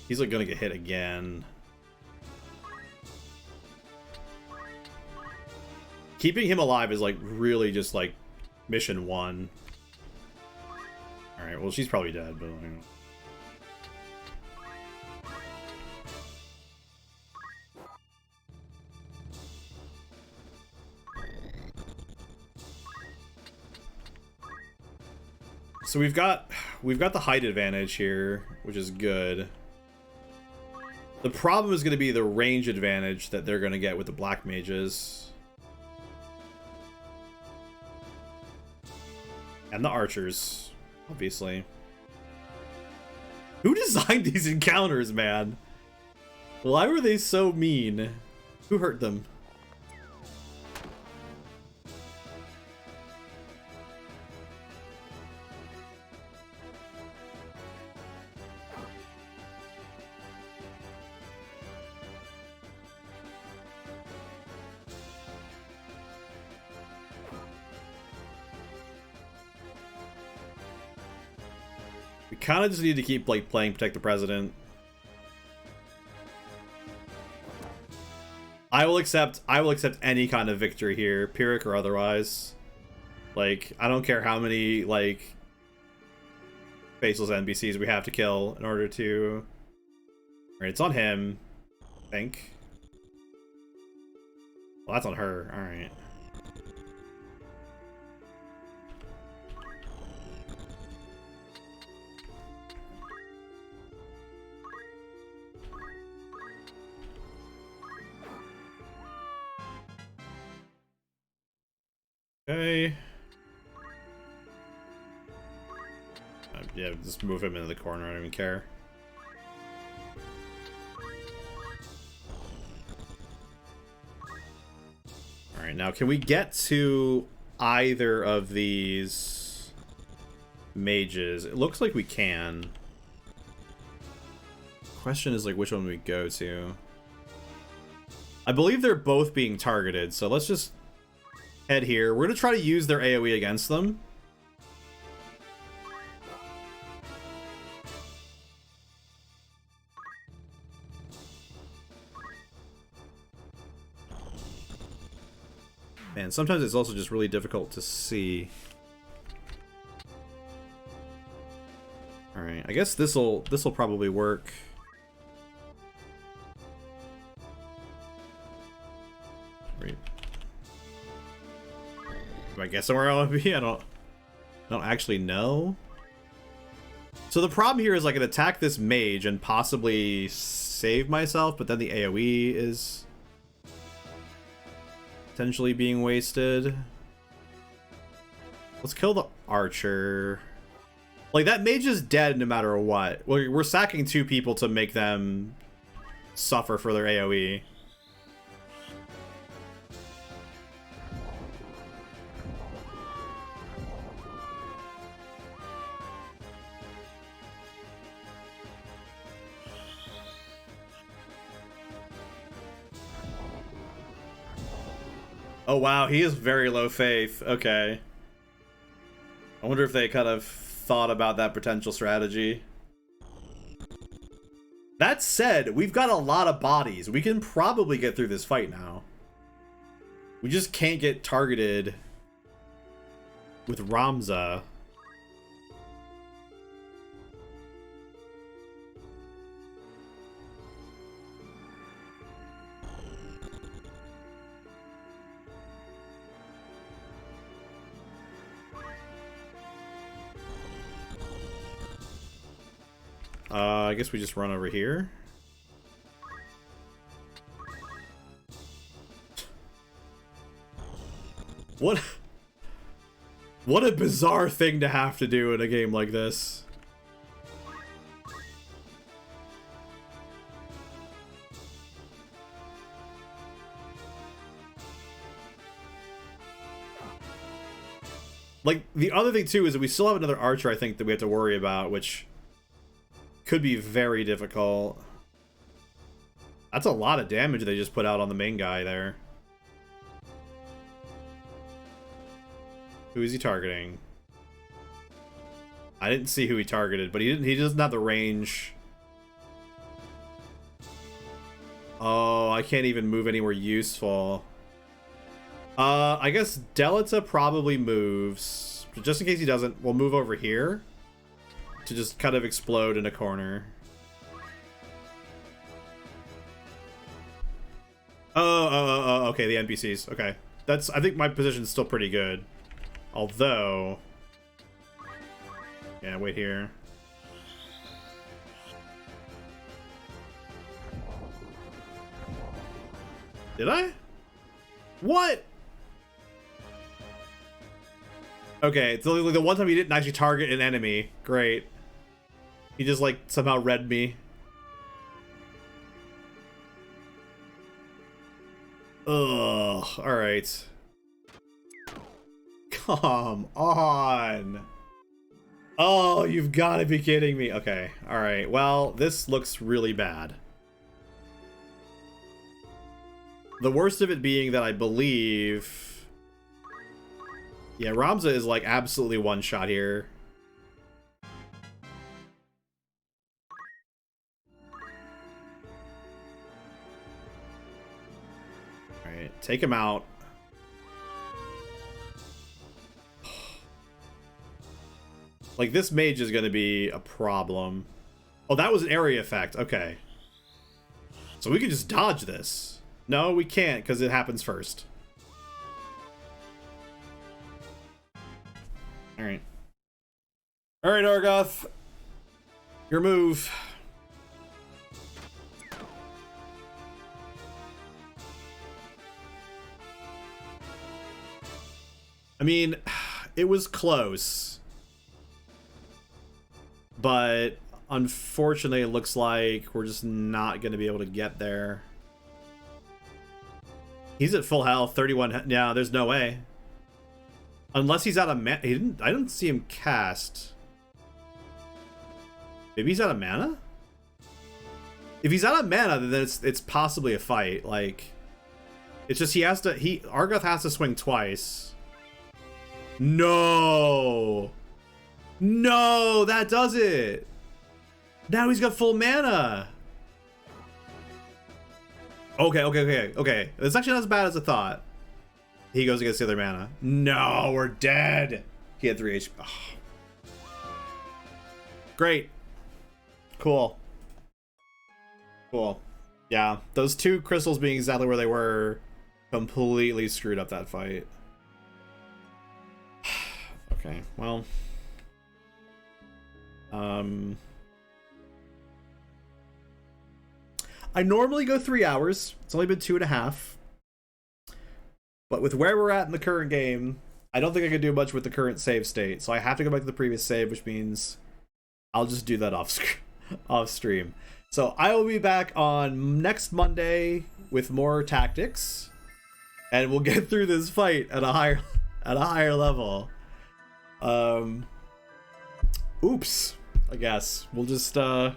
He's like gonna get hit again. Keeping him alive is like really just like mission 1. Alright, well she's probably dead, but so we've got the height advantage here, which is good. The problem is going to be the range advantage that they're going to get with the black mages. And the archers, obviously. Who designed these encounters, man? Why were they so mean? Who hurt them? Kind of just need to keep like playing Protect the President. I will accept any kind of victory here, Pyrrhic or otherwise. Like, I don't care how many like faceless NPCs we have to kill in order to... Alright, it's on him, I think. Well, that's on her. Alright. Okay. Yeah, just move him into the corner. I don't even care. Alright, now can we get to either of these mages? It looks like we can. Question is, like, which one we go to. I believe they're both being targeted, so let's just head here. We're gonna try to use their AoE against them. Man, sometimes it's also just really difficult to see. Alright, I guess this'll probably work. Right. Do I guess somewhere I want to be? I don't actually know. So the problem here is I can attack this mage and possibly save myself, but then the AoE is potentially being wasted. Let's kill the archer. Like, that mage is dead no matter what. We're sacking 2 people to make them suffer for their AoE. Oh wow, he is very low faith. Okay. I wonder if they kind of thought about that potential strategy. That said, we've got a lot of bodies. We can probably get through this fight now. We just can't get targeted with Ramza. I guess we just run over here. What a bizarre thing to have to do in a game like this. Like, the other thing too is that we still have another archer, I think, that we have to worry about, which could be very difficult. That's a lot of damage they just put out on the main guy there. Who is he targeting? I didn't see who he targeted, but he doesn't have the range. Oh, I can't even move anywhere useful. I guess Delita probably moves. Just in case he doesn't, we'll move over here to just kind of explode in a corner. Oh, okay, the NPCs. Okay. I think my position's still pretty good. Although... Yeah, wait here. Did I? What? Okay, it's the one time he didn't actually target an enemy. Great. He just, like, somehow read me. Ugh, alright. Come on. Oh, you've got to be kidding me. Okay, alright. Well, this looks really bad. The worst of it being that I believe... Yeah, Ramza is, like, absolutely one shot here. Alright, take him out. Like, this mage is going to be a problem. Oh, that was an area effect. Okay. So we can just dodge this. No, we can't, because it happens first. Alright. Alright, Argoth. Your move. I mean, it was close. But unfortunately, it looks like we're just not going to be able to get there. He's at full health, 31. Yeah, there's no way. Unless he's out of mana. I didn't see him cast. Maybe he's out of mana? If he's out of mana, then it's possibly a fight. Like, it's just Argoth has to swing twice. No! No, that does it! Now he's got full mana! Okay. It's actually not as bad as I thought. He goes against the other mana. No, we're dead! He had 3 HP. Oh. Great. Cool. Yeah, those 2 crystals being exactly where they were completely screwed up that fight. Okay, well. I normally go 3 hours. It's only been 2.5. But with where we're at in the current game, I don't think I can do much with the current save state. So I have to go back to the previous save, which means I'll just do that off stream. So I will be back on next Monday with more tactics, and we'll get through this fight at a higher level. Oops. I guess we'll just we'll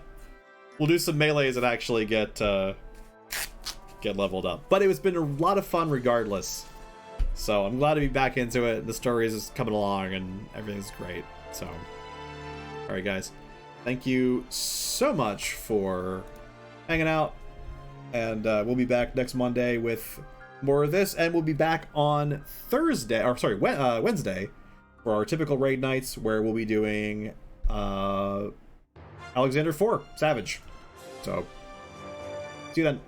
do some melees and actually get leveled up. But it's been a lot of fun regardless. So I'm glad to be back into it. The story is coming along and everything's great. So, all right, guys, thank you so much for hanging out, and we'll be back next Monday with more of this, and we'll be back on Wednesday for our typical raid nights, where we'll be doing Alexander 4 Savage. So, see you then.